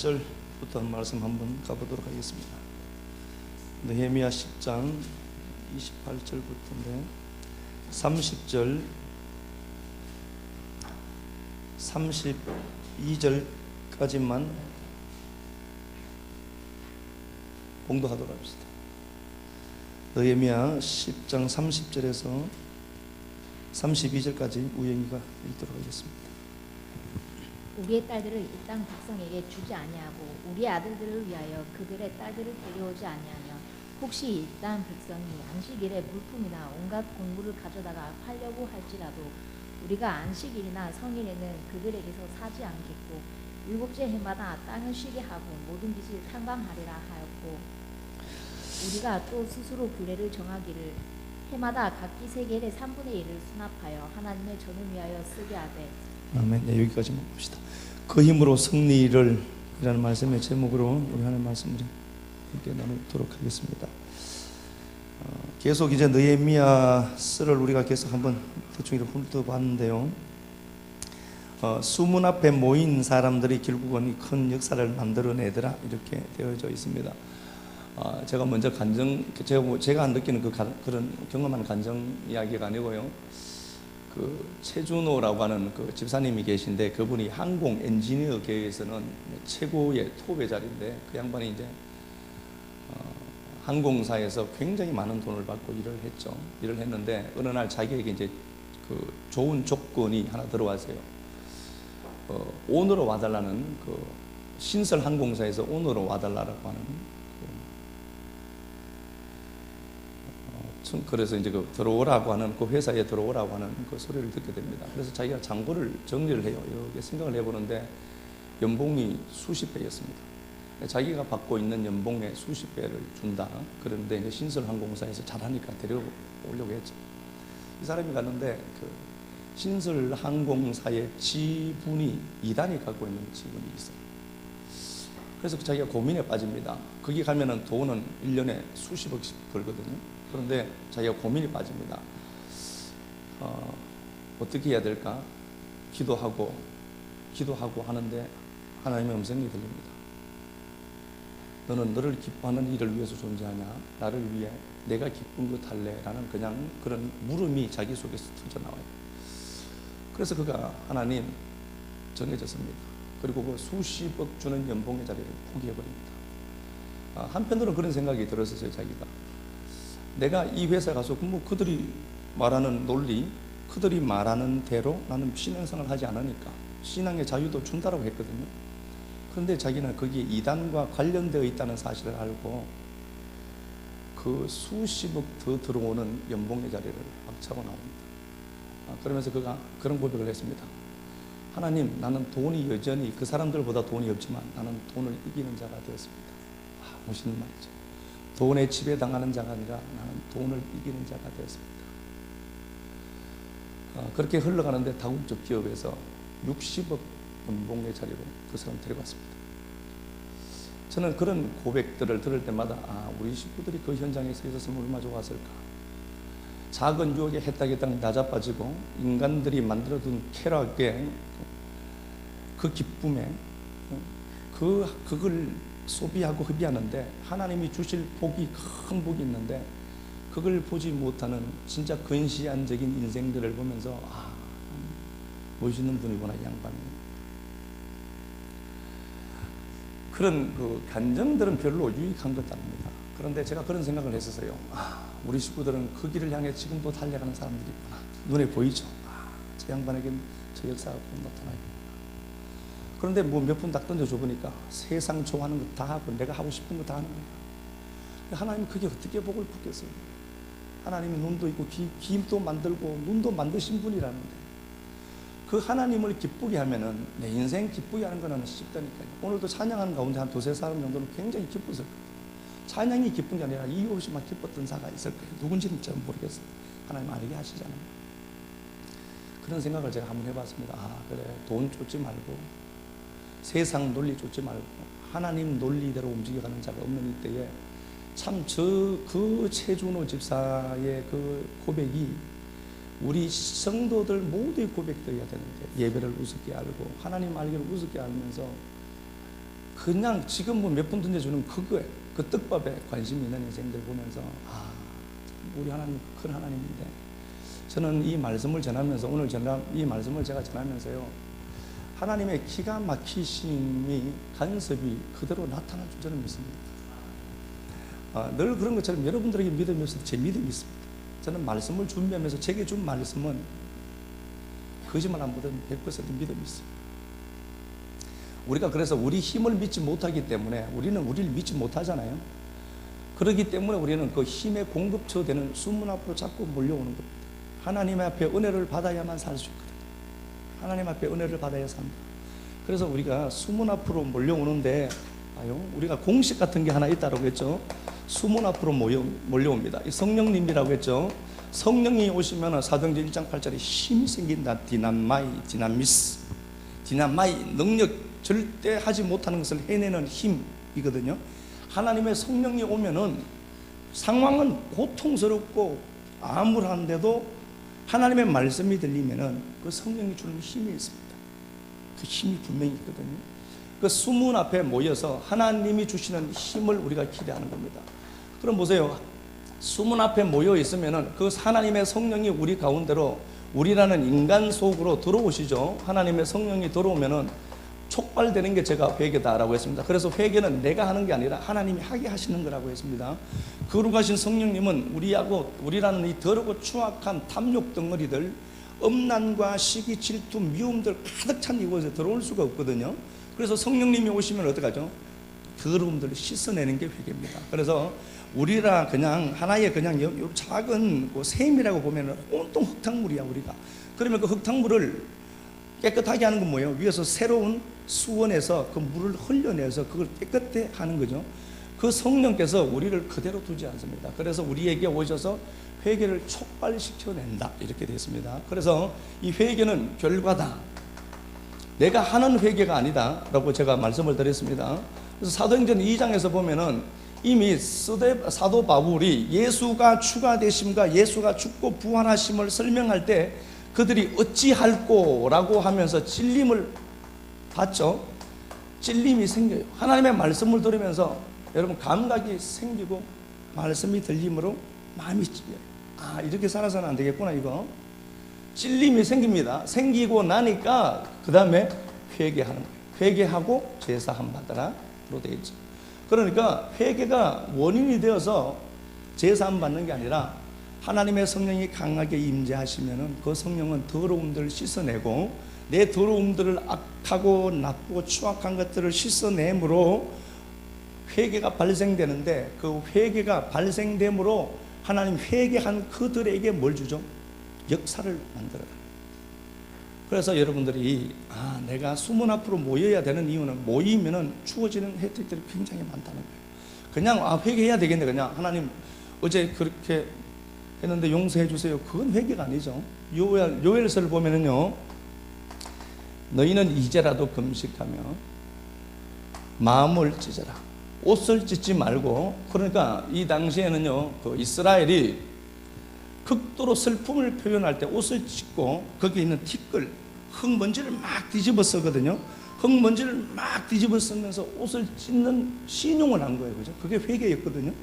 28절부터 말씀 한번 가보도록 하겠습니다. 느헤미야 10장 28절부터인데 30절 32절까지만 봉독하도록 합시다. 느헤미야 10장 30절에서 32절까지 우영이가 읽도록 하겠습니다. 우리의 딸들을 이 땅 백성에게 주지 아니하고 우리의 아들들을 위하여 그들의 딸들을 데려오지 아니하며 혹시 이 땅 백성이 안식일에 물품이나 온갖 공물을 가져다가 팔려고 할지라도 우리가 안식일이나 성일에는 그들에게서 사지 않겠고 일곱째 해마다 땅을 쉬게 하고 모든 빚을 탕감하리라 하였고 우리가 또 스스로 규례를 정하기를 해마다 각기 세겔의 3분의 1을 수납하여 하나님의 전을 위하여 쓰게 하되. 아멘. 네, 여기까지만 봅시다. 그 힘으로 승리를 이라는 말씀의 제목으로 우리 하나님 말씀을 함께 나누도록 하겠습니다. 계속 이제 느헤미야서를 우리가 계속 한번 대충 이렇게 훑어봤는데요. 수문 앞에 모인 사람들이 결국은 큰 역사를 만들어내더라 이렇게 되어져 있습니다. 제가 먼저 제가 느끼는 그런 경험한 간증 이야기가 아니고요. 그 최준호라고 하는 그 집사님이 계신데 그분이 항공 엔지니어 계에서는 최고의 톱의 자리인데 그 양반이 이제 항공사에서 굉장히 많은 돈을 받고 일을 했는데 어느 날 자기에게 이제 그 좋은 조건이 하나 들어왔어요. 오너로 와달라는 그 신설 항공사에서 오너로 와달라고 하는 그래서 이제 그 들어오라고 하는 그 회사에 들어오라고 하는 그 소리를 듣게 됩니다. 그래서 자기가 장고를 정리를 해요. 이렇게 생각을 해보는데 연봉이 수십 배였습니다. 자기가 받고 있는 연봉의 수십 배를 준다. 그런데 이제 신설항공사에서 잘하니까 데려오려고 했죠. 이 사람이 갔는데 그 신설항공사의 지분이 2단이 갖고 있는 지분이 있어요. 그래서 자기가 고민에 빠집니다. 거기 가면은 돈은 1년에 수십억씩 벌거든요. 그런데 자기가 고민이 빠집니다. 어떻게 해야 될까? 기도하고 하는데 하나님의 음성이 들립니다. 너는 너를 기뻐하는 일을 위해서 존재하냐? 나를 위해 내가 기쁜 것 할래? 라는 그냥 그런 물음이 자기 속에서 터져나와요. 그래서 그가 하나님 정해졌습니다. 그리고 그 수십억 주는 연봉의 자리를 포기해버립니다. 한편으로는 그런 생각이 들었어요. 자기가 내가 이 회사에 가서 뭐 그들이 말하는 논리, 그들이 말하는 대로 나는 신앙생활을 하지 않으니까 신앙의 자유도 준다라고 했거든요. 그런데 자기는 거기에 이단과 관련되어 있다는 사실을 알고 그 수십억 더 들어오는 연봉의 자리를 박차고 나옵니다. 그러면서 그가 그런 고백을 했습니다. 하나님, 나는 돈이 여전히 그 사람들보다 돈이 없지만 나는 돈을 이기는 자가 되었습니다. 멋있는 말이죠. 돈에 지배당하는 자가 아니라 나는 돈을 이기는 자가 되었습니다. 그렇게 흘러가는데 다국적 기업에서 60억 연봉의 자리로 그 사람 데려갔습니다. 저는 그런 고백들을 들을 때마다 우리 식구들이 그 현장에서 있었으면 얼마나 좋았을까. 작은 유혹에 해딱해딱 낮아빠지고 인간들이 만들어둔 쾌락에 그 기쁨에 그걸 소비하고 흡입하는데 하나님이 주실 복이 큰 복이 있는데 그걸 보지 못하는 진짜 근시안적인 인생들을 보면서 멋있는 분이구나 이 양반이. 그런 그 감정들은 별로 유익한 것 아닙니다. 그런데 제가 그런 생각을 했었어요. 우리 식구들은 그 길을 향해 지금도 달려가는 사람들이 있구나. 눈에 보이죠. 저 양반에겐 저 역사가 꼭 나타나요. 그런데 뭐 몇 분 딱 던져줘 보니까 세상 좋아하는 거 다 하고 내가 하고 싶은 거 다 하는 거예요. 하나님은 그게 어떻게 복을 붙겠어요? 하나님이 눈도 있고 귀도 만들고 눈도 만드신 분이라는데 그 하나님을 기쁘게 하면은 내 인생 기쁘게 하는 거는 쉽다니까요. 오늘도 찬양하는 가운데 한 두세 사람 정도는 굉장히 기뻤을 거예요. 찬양이 기쁜 게 아니라 이유 없이 막 기뻤던 자가 있을 거예요. 누군지는 잘 모르겠어요. 하나님 알게 하시잖아요. 그런 생각을 제가 한번 해봤습니다. 그래, 돈 쫓지 말고 세상 논리 쫓지 말고 하나님 논리대로 움직여가는 자가 없는 이때에 참 그 최준호 집사의 그 고백이 우리 성도들 모두의 고백되어야 되는데 예배를 우습게 알고 하나님 알기를 우습게 알면서 그냥 지금 뭐 몇 분 던져주는 그거에 그 떡밥에 관심이 있는 인생들 보면서 우리 하나님 큰 하나님인데, 저는 이 말씀을 전하면서 오늘 이 말씀을 제가 전하면서요, 하나님의 기가 막히심이 간섭이 그대로 나타날 줄 저는 믿습니다. 늘 그런 것처럼 여러분들에게 믿음이 없어도 제 믿음이 있습니다. 저는 말씀을 준비하면서 제게 준 말씀은 거짓말 안 보던 100% 믿음이 있어요. 우리가 그래서 우리 힘을 믿지 못하기 때문에 우리는 우리를 믿지 못하잖아요. 그렇기 때문에 우리는 그 힘의 공급처 되는 수문 앞으로 자꾸 몰려오는 겁니다. 하나님 앞에 은혜를 받아야만 살 수 있거든요. 하나님 앞에 은혜를 받아야 삽니다. 그래서 우리가 수문 앞으로 몰려오는데, 우리가 공식 같은 게 하나 있다고 했죠. 수문 앞으로 몰려옵니다. 이 성령님이라고 했죠. 성령이 오시면 사도행전 1장 8절에 힘이 생긴다. 디나미스, 능력, 절대 하지 못하는 것을 해내는 힘이거든요. 하나님의 성령이 오면은 상황은 고통스럽고 암울한데도 하나님의 말씀이 들리면은 그 성령이 주는 힘이 있습니다. 그 힘이 분명히 있거든요. 그 수문 앞에 모여서 하나님이 주시는 힘을 우리가 기대하는 겁니다. 그럼 보세요. 수문 앞에 모여 있으면은 그 하나님의 성령이 우리 가운데로, 우리라는 인간 속으로 들어오시죠. 하나님의 성령이 들어오면은 촉발되는 게 제가 회개다라고 했습니다. 그래서 회개는 내가 하는 게 아니라 하나님이 하게 하시는 거라고 했습니다. 거룩하신 성령님은 우리라는 이 더럽고 추악한 탐욕 덩어리들, 엄난과 시기, 질투, 미움들 가득 찬 이곳에 들어올 수가 없거든요. 그래서 성령님이 오시면 어떡하죠? 더러움들을 씻어내는 게 회개입니다. 그래서 우리라 그냥 하나의 그냥 작은 샘이라고 보면 온통 흙탕물이야 우리가. 그러면 그 흙탕물을 깨끗하게 하는 건 뭐예요? 위에서 새로운 수원에서 그 물을 흘려내서 그걸 깨끗하게 하는 거죠. 그 성령께서 우리를 그대로 두지 않습니다. 그래서 우리에게 오셔서 회개를 촉발시켜낸다 이렇게 되어 있습니다. 그래서 이 회개는 결과다, 내가 하는 회개가 아니다 라고 제가 말씀을 드렸습니다. 그래서 사도행전 2장에서 보면은 이미 사도 바울이 예수가 추가되심과 예수가 죽고 부활하심을 설명할 때 그들이 어찌할꼬 라고 하면서 찔림을 받죠. 찔림이 생겨요. 하나님의 말씀을 들으면서 여러분 감각이 생기고 말씀이 들림으로 마음이 찔려요. 이렇게 살아서는 안 되겠구나 이거. 찔림이 생깁니다. 생기고 나니까 그 다음에 회개하는 거예요. 회개하고 제사함 받으라 로 되어 있죠. 그러니까 회개가 원인이 되어서 제사함 받는 게 아니라 하나님의 성령이 강하게 임재하시면은 그 성령은 더러움들을 씻어내고 내 더러움들을 악하고 나쁘고 추악한 것들을 씻어내므로 회개가 발생되는데, 그 회개가 발생됨으로 하나님 회개한 그들에게 뭘 주죠? 역사를 만들어라. 그래서 여러분들이 내가 수문 앞으로 모여야 되는 이유는 모이면은 주어지는 혜택들이 굉장히 많다는 거예요. 그냥 회개해야 되겠네, 그냥 하나님 어제 그렇게 했는데 용서해 주세요, 그건 회개가 아니죠. 요엘서를 보면은요, 너희는 이제라도 금식하며 마음을 찢어라. 옷을 찢지 말고. 그러니까 이 당시에는요, 그 이스라엘이 극도로 슬픔을 표현할 때 옷을 찢고 거기에 있는 티끌, 흙먼지를 막 뒤집어 쓰거든요. 흙먼지를 막 뒤집어 쓰면서 옷을 찢는 신용을 한 거예요. 그죠? 그게 회개였거든요.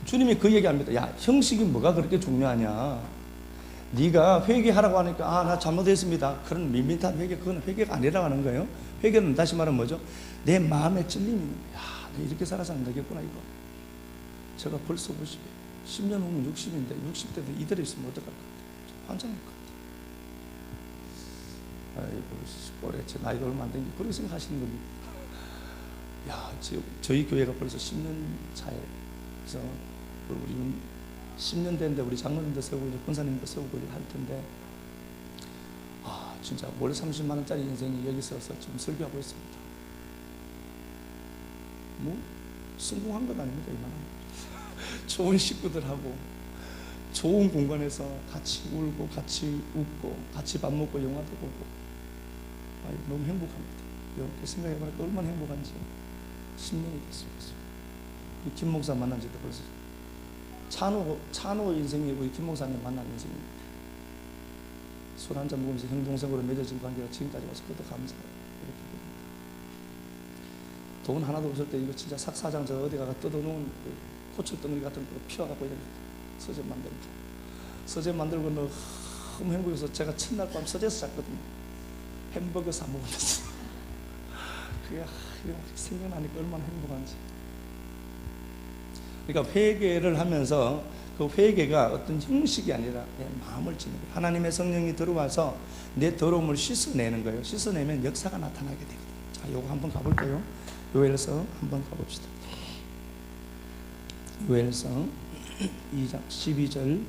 주님이 그 얘기합니다. 야, 형식이 뭐가 그렇게 중요하냐? 네가 회개하라고 하니까 나 잘못했습니다, 그런 밋밋한 회개, 그건 회개가 아니라고 하는 거예요. 회개는 다시 말하면 뭐죠? 내 마음에 찔림이 있는 거야. 내 이렇게 살아서 안 되겠구나 이거. 제가 벌써 50에 10년 후면 60인데 60대도 이대로 있으면 어떡할 것 같아요? 환장할 것 같아요. 아이고, 올해 제 나이가 얼마 안 된 게 그렇게 생각하시는 겁니다. 야, 저희 교회가 벌써 10년 차에, 그래서 우리 10년 됐는데 우리 장로님도 세우고 이제 권사님도 세우고 할 텐데, 진짜 월 30만 원짜리 인생이 여기 서서 지금 설교하고 있습니다. 뭐 성공한 건 아닙니다. 이만한 좋은 식구들하고 좋은 공간에서 같이 울고 같이 웃고 같이 밥 먹고 영화도 보고 너무 행복합니다. 이렇게 생각해보니까 얼마나 행복한지. 10년이 됐습니다. 우리 김 목사 만난 지도 벌써 찬호 인생이고 김 목사님 만난 인생입니다. 술 한잔 먹으면서 형동생으로 맺어진 관계가 지금까지 와서 그것도 감사해요. 이렇게 됩니다. 돈 하나도 없을 때 이거 진짜 삭사장 저 어디 가가 뜯어놓은 그 호출 덩어리 같은 거 피워갖고 이렇게 서재 만들고 서재 만들고 너무 행복해서 제가 첫날 밤 서재에서 잤거든요. 햄버거 사 먹으면서 그게 생각나니까 얼마나 행복한지. 그러니까 회개를 하면서 그 회개가 어떤 형식이 아니라 내 마음을 찌는 거예요. 하나님의 성령이 들어와서 내 더러움을 씻어내는 거예요. 씻어내면 역사가 나타나게 되거든요. 자, 요거 한번 가볼까요? 요엘서 한번 가봅시다. 요엘서 2장 12절.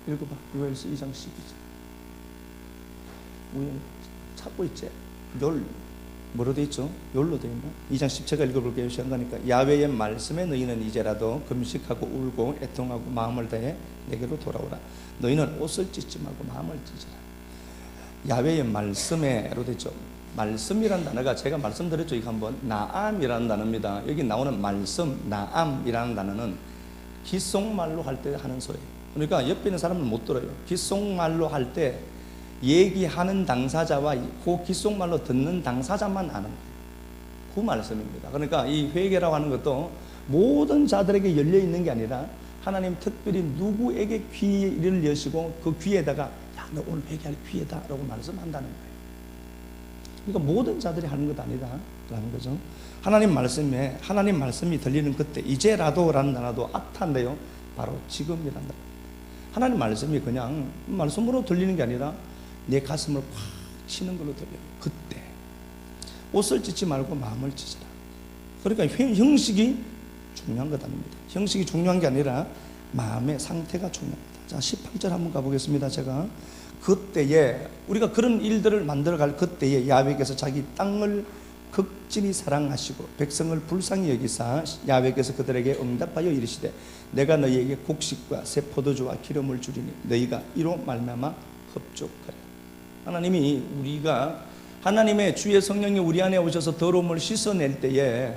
읽어봐. 요엘서 2장 12절. 우연 찾고 있지? 뭐로 돼 있죠? 욜로 돼 있나? 2장 10절가 읽어볼게요. 시간 가니까. 야훼의 말씀에 너희는 이제라도 금식하고 울고 애통하고 마음을 다해 내게로 돌아오라. 너희는 옷을 찢지 말고 마음을 찢으라. 야훼의 말씀에로 됐죠. 말씀이라는 단어가 제가 말씀드렸죠. 이거 한번 나암이라는 단어입니다. 여기 나오는 말씀, 나암이라는 단어는 귓속말로 할 때 하는 소리예요. 그러니까 옆에 있는 사람은 못 들어요. 귓속말로 할 때 얘기하는 당사자와 그 귓속말로 듣는 당사자만 아는 거예요. 그 말씀입니다. 그러니까 이 회개라고 하는 것도 모든 자들에게 열려 있는 게 아니라 하나님 특별히 누구에게 귀를 여시고 그 귀에다가 야, 너 오늘 회개할 귀에다 라고 말씀한다는 거예요. 그러니까 모든 자들이 하는 것 아니다 라는 거죠. 하나님 말씀이 들리는 그때, 이제라도라는 단어도 아타인데요, 바로 지금이라는 단어. 하나님 말씀이 그냥 말씀으로 들리는 게 아니라 내 가슴을 꽉 치는 걸로 들려요. 그때 옷을 찢지 말고 마음을 찢으라. 그러니까 형식이 중요한 것 아닙니다. 형식이 중요한 게 아니라 마음의 상태가 중요합니다. 자, 18절 한번 가보겠습니다. 제가 그때에 우리가 그런 일들을 만들어갈 그때에 야훼께서 자기 땅을 극진히 사랑하시고 백성을 불쌍히 여기사 야훼께서 그들에게 응답하여 이르시되 내가 너희에게 곡식과 새 포도주와 기름을 주리니 너희가 이로 말미암아 흡족하라. 하나님이 우리가 하나님의 주의 성령이 우리 안에 오셔서 더러움을 씻어낼 때에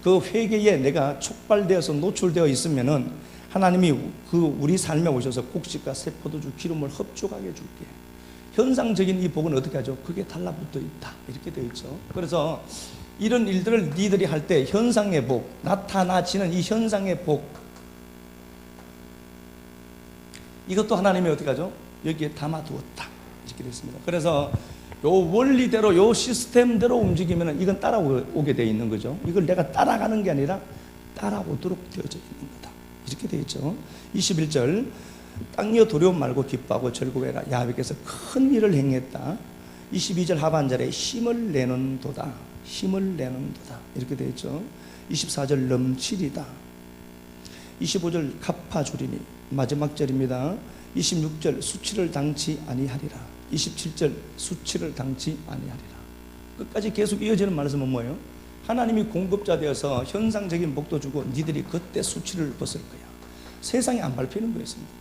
그 회개에 내가 촉발되어서 노출되어 있으면은 하나님이 그 우리 삶에 오셔서 곡식과 새 포도주 기름을 흡족하게 줄게. 현상적인 이 복은 어떻게 하죠? 그게 달라붙어 있다 이렇게 되어 있죠. 그래서 이런 일들을 니들이 할 때 현상의 복, 나타나지는 이 현상의 복, 이것도 하나님이 어떻게 하죠? 여기에 담아두었다 이렇게 되어 있습니다. 그래서 요 원리대로 요 시스템대로 움직이면 이건 따라오게 되어 있는 거죠. 이걸 내가 따라가는 게 아니라 따라오도록 되어져 있는 거다 이렇게 되어 있죠. 21절 땅이여 두려움 말고 기뻐하고 즐거워해라. 야훼께서 큰 일을 행했다. 22절 하반절에 힘을 내는 도다. 힘을 내는 도다 이렇게 되어 있죠. 24절 넘치리다. 25절 갚아주리니 마지막 절입니다. 26절 수치를 당치 아니하리라. 27절 수치를 당치 아니하리라. 끝까지 계속 이어지는 말씀은 뭐예요? 하나님이 공급자 되어서 현상적인 복도 주고 니들이 그때 수치를 벗을 거야. 세상에 안 밟히는 거였습니다.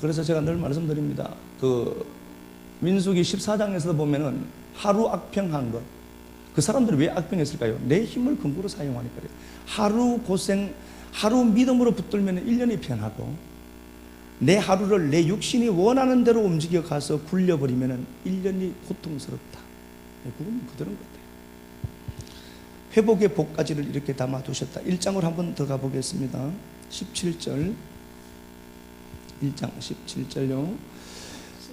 그래서 제가 늘 말씀드립니다. 그 민수기 14장에서 보면은 하루 악평한 것, 그 사람들이 왜 악평했을까요? 내 힘을 근거로 사용하니까 그래요. 하루 고생, 하루 믿음으로 붙들면 1년이 편하고 내 하루를 내 육신이 원하는 대로 움직여 가서 굴려버리면 1년이 고통스럽다. 그건 그대로인 것 같아요. 회복의 복까지를 이렇게 담아두셨다. 1장으로 한번 더 가보겠습니다. 17절 1장 17절요.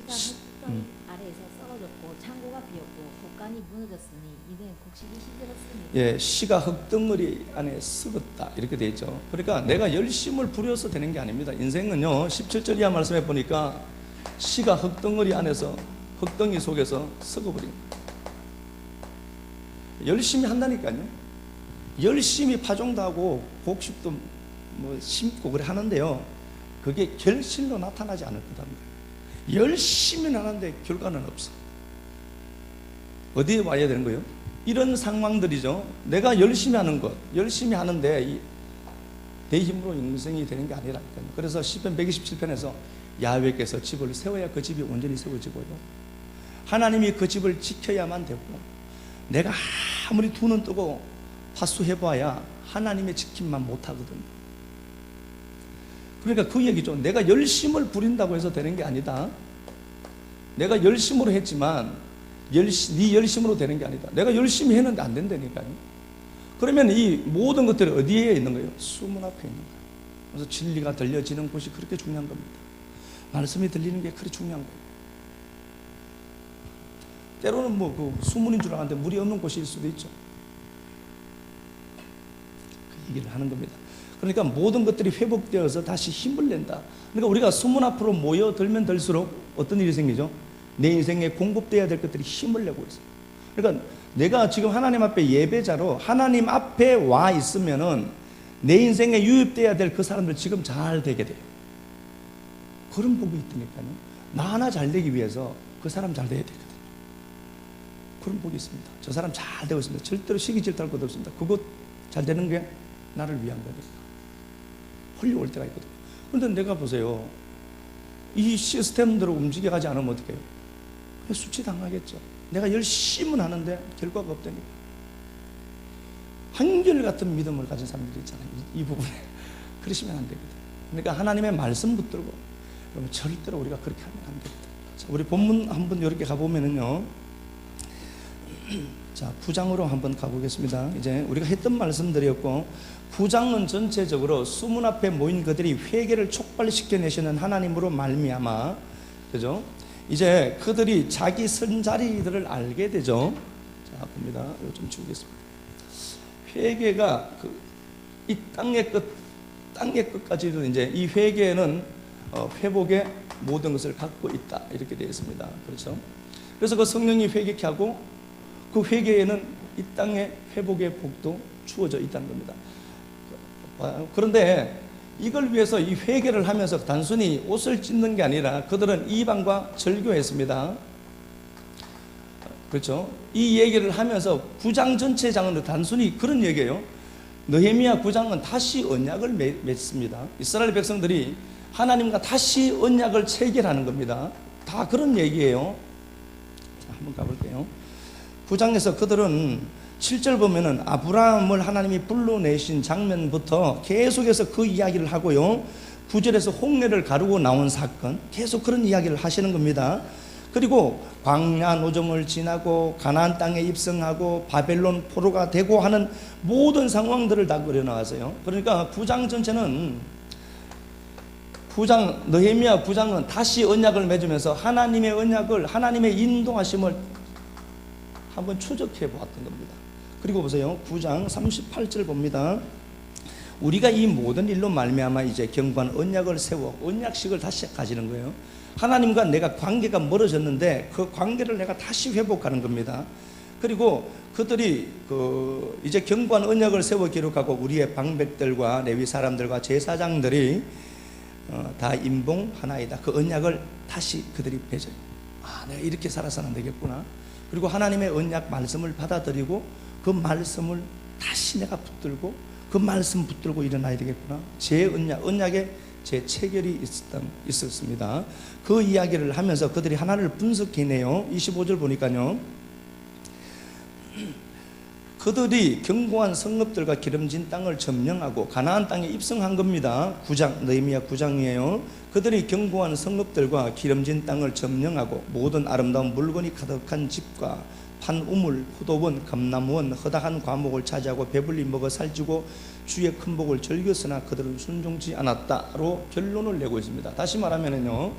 시가 흙덩이 아래에서 썩어졌고 창고가 비었고 곡간이 무너졌으니 이는 곡식이 시들었으니. 예, 시가 흙덩어리 안에 썩었다 이렇게 되어 있죠. 그러니까 내가 열심을 부려서 되는 게 아닙니다. 인생은요 17절 이하 말씀해 보니까 시가 흙덩어리 안에서 흙덩이 속에서 썩어버린 열심히 한다니까요. 열심히 파종도 하고 곡식도 뭐 심고 그래 하는데요, 그게 결실로 나타나지 않을 거다는 거예요. 열심히 하는데 결과는 없어. 어디에 와야 되는 거예요? 이런 상황들이죠. 내가 열심히 하는 것, 열심히 하는데 내 힘으로 인생이 되는 게 아니라니까요. 그래서 시편 127편에서 야훼께서 집을 세워야 그 집이 온전히 세워지고요, 하나님이 그 집을 지켜야만 되고 내가 아무리 두 눈 뜨고 파수해봐야 하나님의 지킴만 못하거든요. 그러니까 그 얘기죠. 내가 열심을 부린다고 해서 되는 게 아니다. 내가 열심으로 했지만 네 열심으로 되는 게 아니다. 내가 열심히 했는데 안 된다니까요. 그러면 이 모든 것들이 어디에 있는 거예요? 수문 앞에 있는 거예요. 그래서 진리가 들려지는 곳이 그렇게 중요한 겁니다. 말씀이 들리는 게 그렇게 중요한 거예요. 때로는 뭐 그 수문인 줄 알았는데 물이 없는 곳일 수도 있죠. 그 얘기를 하는 겁니다. 그러니까 모든 것들이 회복되어서 다시 힘을 낸다. 그러니까 우리가 수문 앞으로 모여들면 들수록 어떤 일이 생기죠? 내 인생에 공급되어야 될 것들이 힘을 내고 있어요. 그러니까 내가 지금 하나님 앞에 예배자로 하나님 앞에 와 있으면은 내 인생에 유입되어야 될 그 사람들 지금 잘 되게 돼요. 그런 복이 있다니까요. 나 하나 잘 되기 위해서 그 사람 잘 돼야 되거든요. 그런 복이 있습니다. 저 사람 잘 되고 있습니다. 절대로 시기 질투할 것 없습니다. 그것 잘 되는 게 나를 위한 거니까. 헐려올 때가 있거든요. 그런데 내가 보세요. 이 시스템대로 움직여가지 않으면 어떻게 해요? 그냥 수치당하겠죠. 내가 열심히 하는데 결과가 없다니까. 한결같은 믿음을 가진 사람들이 있잖아요. 이 부분에. 그러시면 안 되거든요. 그러니까 하나님의 말씀 붙들고, 그러면 절대로 우리가 그렇게 하면 안 되거든요. 자, 우리 본문 한번 이렇게 가보면은요. 자, 9장으로 한번 가보겠습니다. 이제 우리가 했던 말씀들이었고, 9장은 전체적으로 수문 앞에 모인 그들이 회개를 촉발시켜내시는 하나님으로 말미암아, 그죠? 이제 그들이 자기 선자리들을 알게 되죠. 자, 봅니다. 이거 좀 지우겠습니다. 회개가 이 땅의 끝까지도 이제 이 회개는 회복의 모든 것을 갖고 있다. 이렇게 되어 있습니다. 그렇죠? 그래서 그 성령이 회개케 하고 그 회개에는 이 땅의 회복의 복도 주어져 있다는 겁니다. 그런데 이걸 위해서 이 회개를 하면서 단순히 옷을 찢는 게 아니라 그들은 이방과 절교했습니다. 그렇죠? 이 얘기를 하면서 9장 전체장은 단순히 그런 얘기예요. 느헤미야 9장은 다시 언약을 맺습니다. 이스라엘 백성들이 하나님과 다시 언약을 체결하는 겁니다. 다 그런 얘기예요. 자, 한번 가볼게요. 9장에서 그들은 7절 보면은 아브라함을 하나님이 불러내신 장면부터 계속해서 그 이야기를 하고요. 9절에서 홍해를 가르고 나온 사건, 계속 그런 이야기를 하시는 겁니다. 그리고 광야 노정을 지나고 가나안 땅에 입성하고 바벨론 포로가 되고 하는 모든 상황들을 다 그려나가세요. 그러니까 9장 전체는 느헤미야 9장은 다시 언약을 맺으면서 하나님의 언약을, 하나님의 인도하심을 한번 추적해 보았던 겁니다. 그리고 보세요. 9장 38절 봅니다. 우리가 이 모든 일로 말미암아 이제 견고한 언약을 세워 언약식을 다시 가지는 거예요. 하나님과 내가 관계가 멀어졌는데 그 관계를 내가 다시 회복하는 겁니다. 그리고 그들이 이제 견고한 언약을 세워 기록하고 우리의 방백들과 레위 사람들과 제사장들이 다 인봉하나이다. 그 언약을 다시 그들이 맺어요. 아, 내가 이렇게 살아서는 안 되겠구나. 그리고 하나님의 언약 말씀을 받아들이고 그 말씀을 다시 내가 붙들고 그 말씀 붙들고 일어나야 되겠구나. 제 언약에 제 체결이 있었습니다. 그 이야기를 하면서 그들이 하나를 분석해내요. 25절 보니까요. 그들이 견고한 성읍들과 기름진 땅을 점령하고 가나안 땅에 입성한 겁니다. 9장, 느헤미야 9장이에요. 그들이 견고한 성읍들과 기름진 땅을 점령하고 모든 아름다운 물건이 가득한 집과 판우물, 포도원, 감나무원, 허다한 과목을 차지하고 배불리 먹어 살찌고 주의 큰 복을 즐겼으나 그들은 순종치 않았다로 결론을 내고 있습니다. 다시 말하면은요,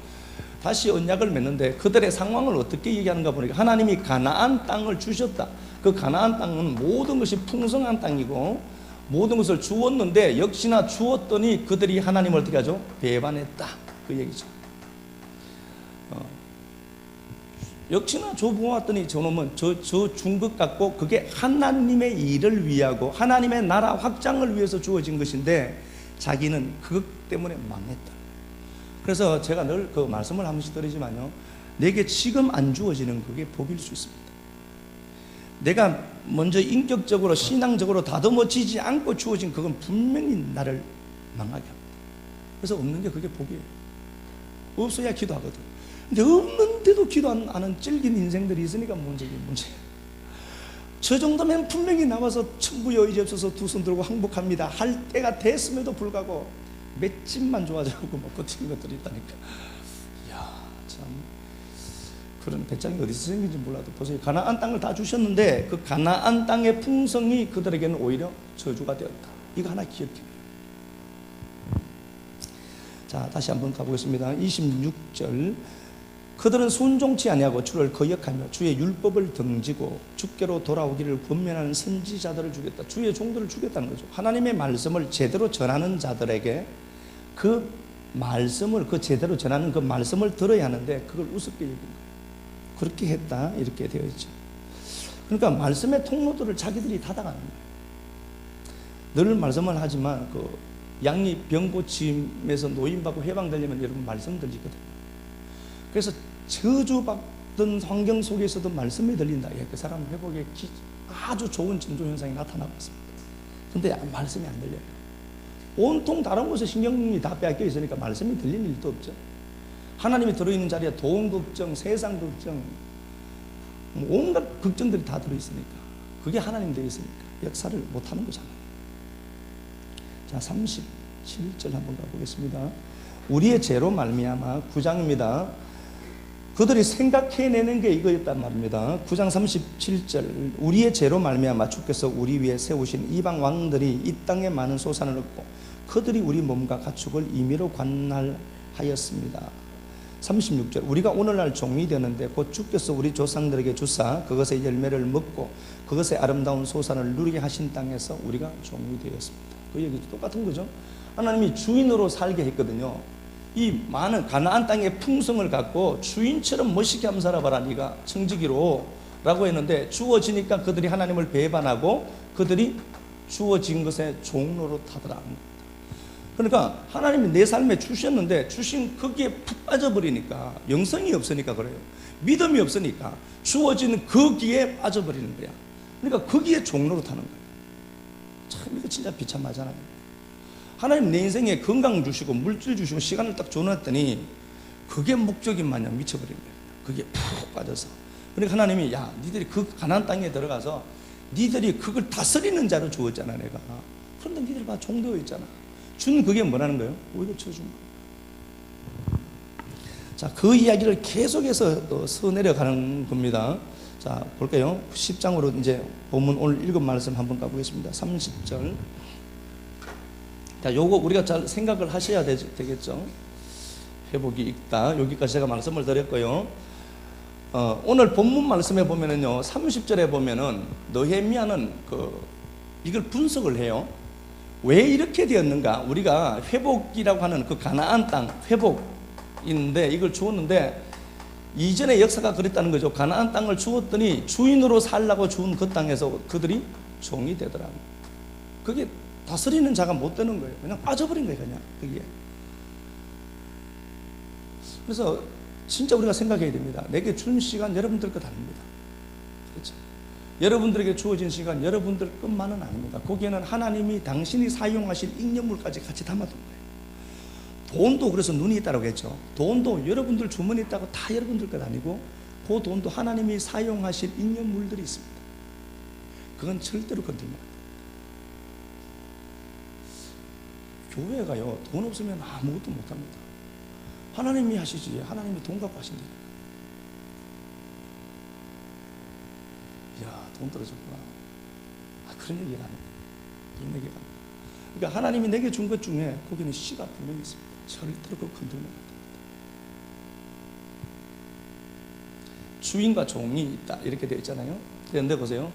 다시 언약을 맺는데 그들의 상황을 어떻게 얘기하는가 보니까 하나님이 가나안 땅을 주셨다. 그 가나안 땅은 모든 것이 풍성한 땅이고 모든 것을 주었는데 역시나 주었더니 그들이 하나님을 어떻게 하죠? 배반했다. 그 얘기죠. 역시나 줘 보았더니 저놈은 저 준 것 같고 그게 하나님의 일을 위하고 하나님의 나라 확장을 위해서 주어진 것인데 자기는 그것 때문에 망했다. 그래서 제가 늘 그 말씀을 한 번씩 드리지만요, 내게 지금 안 주어지는 그게 복일 수 있습니다. 내가 먼저 인격적으로 신앙적으로 다듬어지지 않고 주어진 그건 분명히 나를 망하게 합니다. 그래서 없는 게 그게 복이에요. 없어야 기도하거든. 근데 없는데도 기도 안 하는 찔긴 인생들이 있으니까 문제예요. 저 정도면 분명히 나와서 천부여 이제없어서 두 손 들고 항복합니다 할 때가 됐음에도 불구하고 맷집만 좋아져갖고 뭐 버티는 것들이 있다니까. 이야, 참 그런 배짱이 어디서 생긴지 몰라도 보세요. 가나안 땅을 다 주셨는데 그 가나안 땅의 풍성이 그들에게는 오히려 저주가 되었다. 이거 하나 기억해요. 자, 다시 한번 가보겠습니다. 26절. 그들은 순종치 아니하고 주를 거역하며 주의 율법을 등지고 주께로 돌아오기를 권면하는 선지자들을 죽였다. 주의 종들을 죽였다는 거죠. 하나님의 말씀을 제대로 전하는 자들에게 그 말씀을, 그 제대로 전하는 그 말씀을 들어야 하는데 그걸 우습게 여긴 거예요. 그렇게 했다 이렇게 되어 있죠. 그러니까 말씀의 통로들을 자기들이 닫아가는 거예요. 늘 말씀을 하지만 그 양이 병고침에서 노인받고 해방되려면 여러분 말씀 들리거든요. 그래서 저주받던 환경 속에서도 말씀이 들린다. 예, 그 사람 회복에 아주 좋은 징조 현상이 나타나고 있습니다. 근데 말씀이 안 들려요. 온통 다른 곳에 신경이 다 빼앗겨 있으니까 말씀이 들리는 일도 없죠. 하나님이 들어있는 자리에 돈 걱정, 세상 걱정, 온갖 걱정들이 다 들어있으니까 그게 하나님 되어 있으니까 역사를 못하는 거잖아요. 자, 37절 한번 가보겠습니다. 우리의 죄로 말미암아 9장입니다. 그들이 생각해내는 게 이거였단 말입니다. 9장 37절. 우리의 죄로 말미암아 주께서 우리 위에 세우신 이방 왕들이 이 땅에 많은 소산을 얻고 그들이 우리 몸과 가축을 임의로 관할하였습니다. 36절. 우리가 오늘날 종이 되는데 곧 주께서 우리 조상들에게 주사 그것의 열매를 먹고 그것의 아름다운 소산을 누리게 하신 땅에서 우리가 종이 되었습니다. 그 얘기도 똑같은 거죠. 하나님이 주인으로 살게 했거든요. 이 많은 가나안 땅의 풍성을 갖고 주인처럼 멋있게 한번 살아봐라 네가 청지기로 라고 했는데 주어지니까 그들이 하나님을 배반하고 그들이 주어진 것에 종로로 타더라. 그러니까 하나님이 내 삶에 주셨는데 주신 거기에 푹 빠져버리니까 영성이 없으니까 그래요. 믿음이 없으니까 주어진 거기에 빠져버리는 거야. 그러니까 거기에 종로로 타는 거야. 참 이거 진짜 비참하잖아요. 하나님 내 인생에 건강 주시고 물질 주시고 시간을 딱 줘놨더니 그게 목적인 마냥 미쳐버린 거예요. 그게 푹 빠져서. 그러니까 하나님이 야 니들이 그 가나안 땅에 들어가서 니들이 그걸 다스리는 자로 주었잖아 내가. 그런데 니들 봐 종되어 있잖아. 준 그게 뭐라는 거예요? 오히려 쳐준 거예요. 자, 그 이야기를 계속해서 써내려가는 겁니다. 자, 볼까요? 10장으로 이제 본문 오늘 읽은 말씀 한번 가보겠습니다. 30절. 자, 요거 우리가 잘 생각을 하셔야 되겠죠. 회복이 있다. 여기까지 제가 말씀을 드렸고요. 오늘 본문 말씀에 보면은요, 30절에 보면은 느헤미야는 이걸 분석을 해요. 왜 이렇게 되었는가? 우리가 회복이라고 하는 그 가나안 땅 회복인데 이걸 주었는데 이전의 역사가 그랬다는 거죠. 가나안 땅을 주었더니 주인으로 살라고 주은 그 땅에서 그들이 종이 되더라고요. 그게 다스리는 자가 못 되는 거예요. 그냥 빠져버린 거예요. 그냥 그게. 그래서 진짜 우리가 생각해야 됩니다. 내게 준 시간 여러분들 것 아닙니다. 그렇죠? 여러분들에게 주어진 시간 여러분들 것만은 아닙니다. 거기에는 하나님이 당신이 사용하실 잉여물까지 같이 담아둔 거예요. 돈도 그래서 눈이 있다고 했죠. 돈도 여러분들 주머니 있다고 다 여러분들 것 아니고 그 돈도 하나님이 사용하실 잉여물들이 있습니다. 그건 절대로 건들면 안 돼요. 교회가요 돈 없으면 아무것도 못합니다. 하나님이 하시지 하나님이 돈 갖고 하신다니까. 이야 돈 떨어졌구나. 그런 얘기가 아닙니다. 그런 얘기가 아닙니다. 그러니까 하나님이 내게 준 것 중에 거기는 씨가 분명히 있습니다. 절대로 그걸 건들면 안 됩니다. 주인과 종이 있다 이렇게 되어 있잖아요. 그런데 보세요.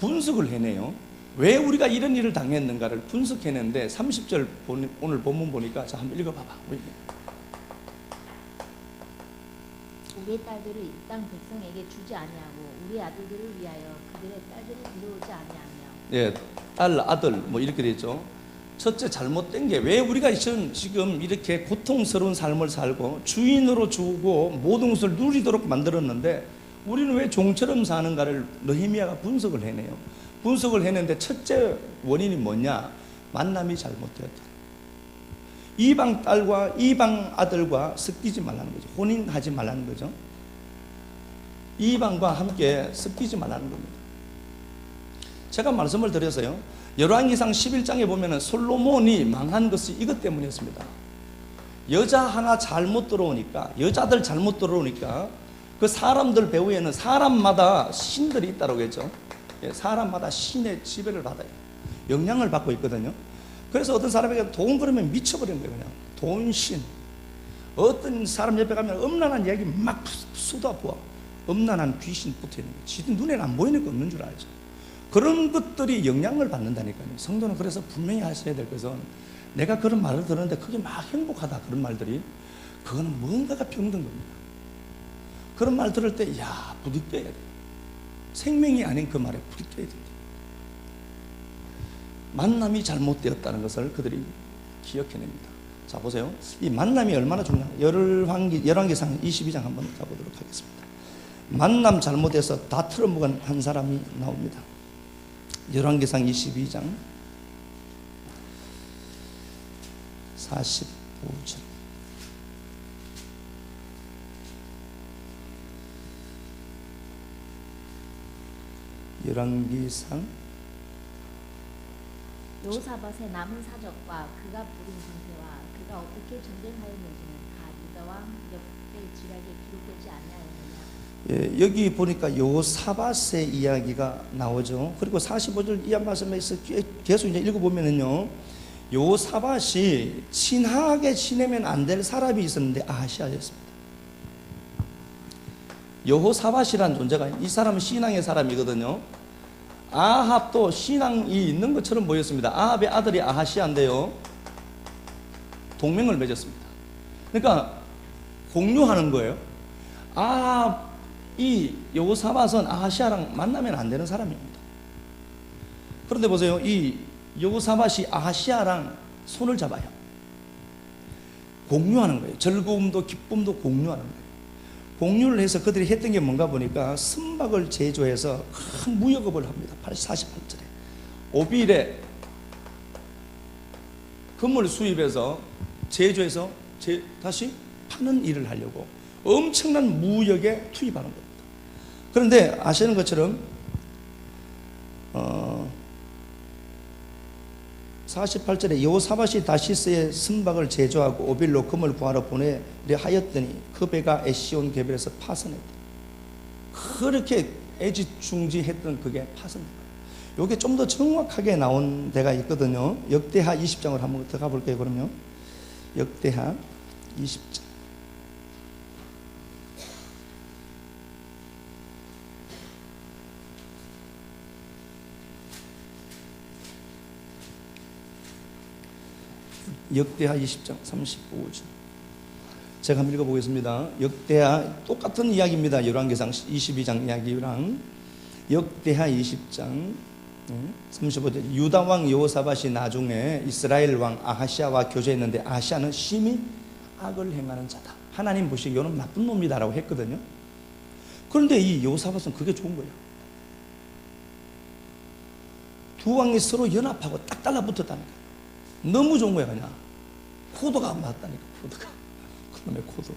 분석을 해내요. 왜 우리가 이런 일을 당했는가를 분석해내는데 30절 오늘 본문 보니까 자 한번 읽어봐봐. 우리의 딸들을 이 땅 백성에게 주지 아니하고 우리 아들들을 위하여 그들의 딸들을 데려오지 아니하며. 예, 딸, 아들 뭐 이렇게 되죠. 첫째 잘못된 게 왜 우리가 지금 이렇게 고통스러운 삶을 살고 주인으로 주고 모든 것을 누리도록 만들었는데 우리는 왜 종처럼 사는가를 느헤미야가 분석을 해내요. 분석을 했는데 첫째 원인이 뭐냐? 만남이 잘못되었다. 이방 딸과 이방 아들과 섞이지 말라는 거죠. 혼인하지 말라는 거죠. 이방과 함께 섞이지 말라는 겁니다. 제가 말씀을 드렸어요. 열왕기상 11장에 보면은 솔로몬이 망한 것이 이것 때문이었습니다. 여자 하나 잘못 들어오니까, 여자들 잘못 들어오니까 그 사람들 배후에는 사람마다 신들이 있다고 했죠. 사람마다 신의 지배를 받아요. 영향을 받고 있거든요. 그래서 어떤 사람에게 돈 그러면 미쳐버리는 거예요. 그냥 돈신. 어떤 사람 옆에 가면 음란한 이야기 막 쏟아부어. 음란한 귀신 붙어있는 거예요. 지들 눈에는 안 보이는 게 없는 줄 알죠. 그런 것들이 영향을 받는다니까요. 성도는 그래서 분명히 하셔야 될 것은, 내가 그런 말을 들었는데 그게 막 행복하다, 그런 말들이, 그거는 뭔가가 병든 겁니다. 그런 말 들을 때 부딪혀야 돼요. 생명이 아닌 그 말에 부딪혀야 됩니다. 만남이 잘못되었다는 것을 그들이 기억해냅니다. 자, 보세요. 이 만남이 얼마나 중요한가. 열왕기상 22장 한번 가보도록 하겠습니다. 만남 잘못해서 다 틀어먹은 한 사람이 나옵니다. 열왕기상 22장 45절. 열왕기상 여호사밧의 남은 사적과 그가 부린 전세와 그가 어떻게 전쟁하였는지는 다 유다 왕 역대 지략에 기록되지 아니하였느냐. 여기 보니까 여호사밧의 이야기가 나오죠. 그리고 45절 이하 말씀에서 계속 이제 읽어보면은요, 여호사밧이 친하게 지내면 안 될 사람이 있었는데 아하시아였습니다. 여호사밧이라는 존재가, 이 사람은 신앙의 사람이거든요. 아합도 신앙이 있는 것처럼 보였습니다. 아합의 아들이 아하시아인데요, 동맹을 맺었습니다. 그러니까 공유하는 거예요. 이 여호사밧은 아하시아랑 만나면 안 되는 사람입니다. 그런데 보세요. 이 여호사밧이 아하시아랑 손을 잡아요. 공유하는 거예요. 즐거움도 기쁨도 공유하는 거예요. 공유를 해서 그들이 했던 게 뭔가 보니까 선박을 제조해서 큰 무역업을 합니다. 48절에 오빌에 금을 수입해서 제조해서 다시 파는 일을 하려고 엄청난 무역에 투입하는 겁니다. 그런데 아시는 것처럼 48절에 여호사밧이 다시스의 선박을 제조하고 오빌로 금을 구하러 보내려 하였더니 그 배가 에시온 개별에서 파선했다. 그렇게 애지중지했던 그게 파선됐다. 이게 좀 더 정확하게 나온 데가 있거든요. 역대하 20장으로 한번 더 가볼게요. 그럼요. 역대하 20장. 역대하 20장 35절. 제가 한번 읽어보겠습니다. 역대하 똑같은 이야기입니다. 열왕기상 22장 이야기랑 역대하 20장 35절. 유다 왕 여호사밧이 나중에 이스라엘 왕 아하시아와 교제했는데 아하시아는 심히 악을 행하는 자다. 하나님 보시기에 이는 나쁜 놈이다라고 했거든요. 그런데 이 여호사밧은 그게 좋은 거예요. 두 왕이 서로 연합하고 딱 달라붙었다는 거예요. 너무 좋은 거야. 그냥 코드가 맞다니까. 코드가 그놈의 코드.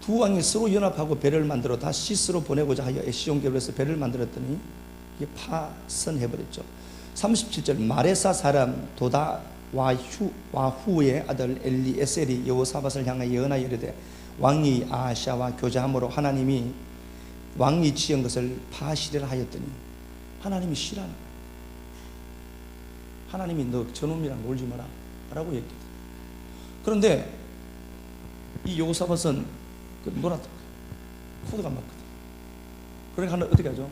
두 왕이 서로 연합하고 배를 만들어 다시스로 보내고자 하여 에시온 개별에서 배를 만들었더니 이게 파선해버렸죠. 37절. 마레사 사람 도다 와후의 아들 엘리에셀이 여호사밧을 향하여 예언하여 이르되 왕이 아하시아와 교제함으로 하나님이 왕이 지은 것을 파시리라 하였더니 하나님이 싫어하는 거예요. 하나님이 너 저놈이랑 놀지 마라 라고 얘기했거든. 그런데 이 여호사밧은 놀았던 거예요. 코드가 맞거든. 그러니까 하나 어떻게 하죠?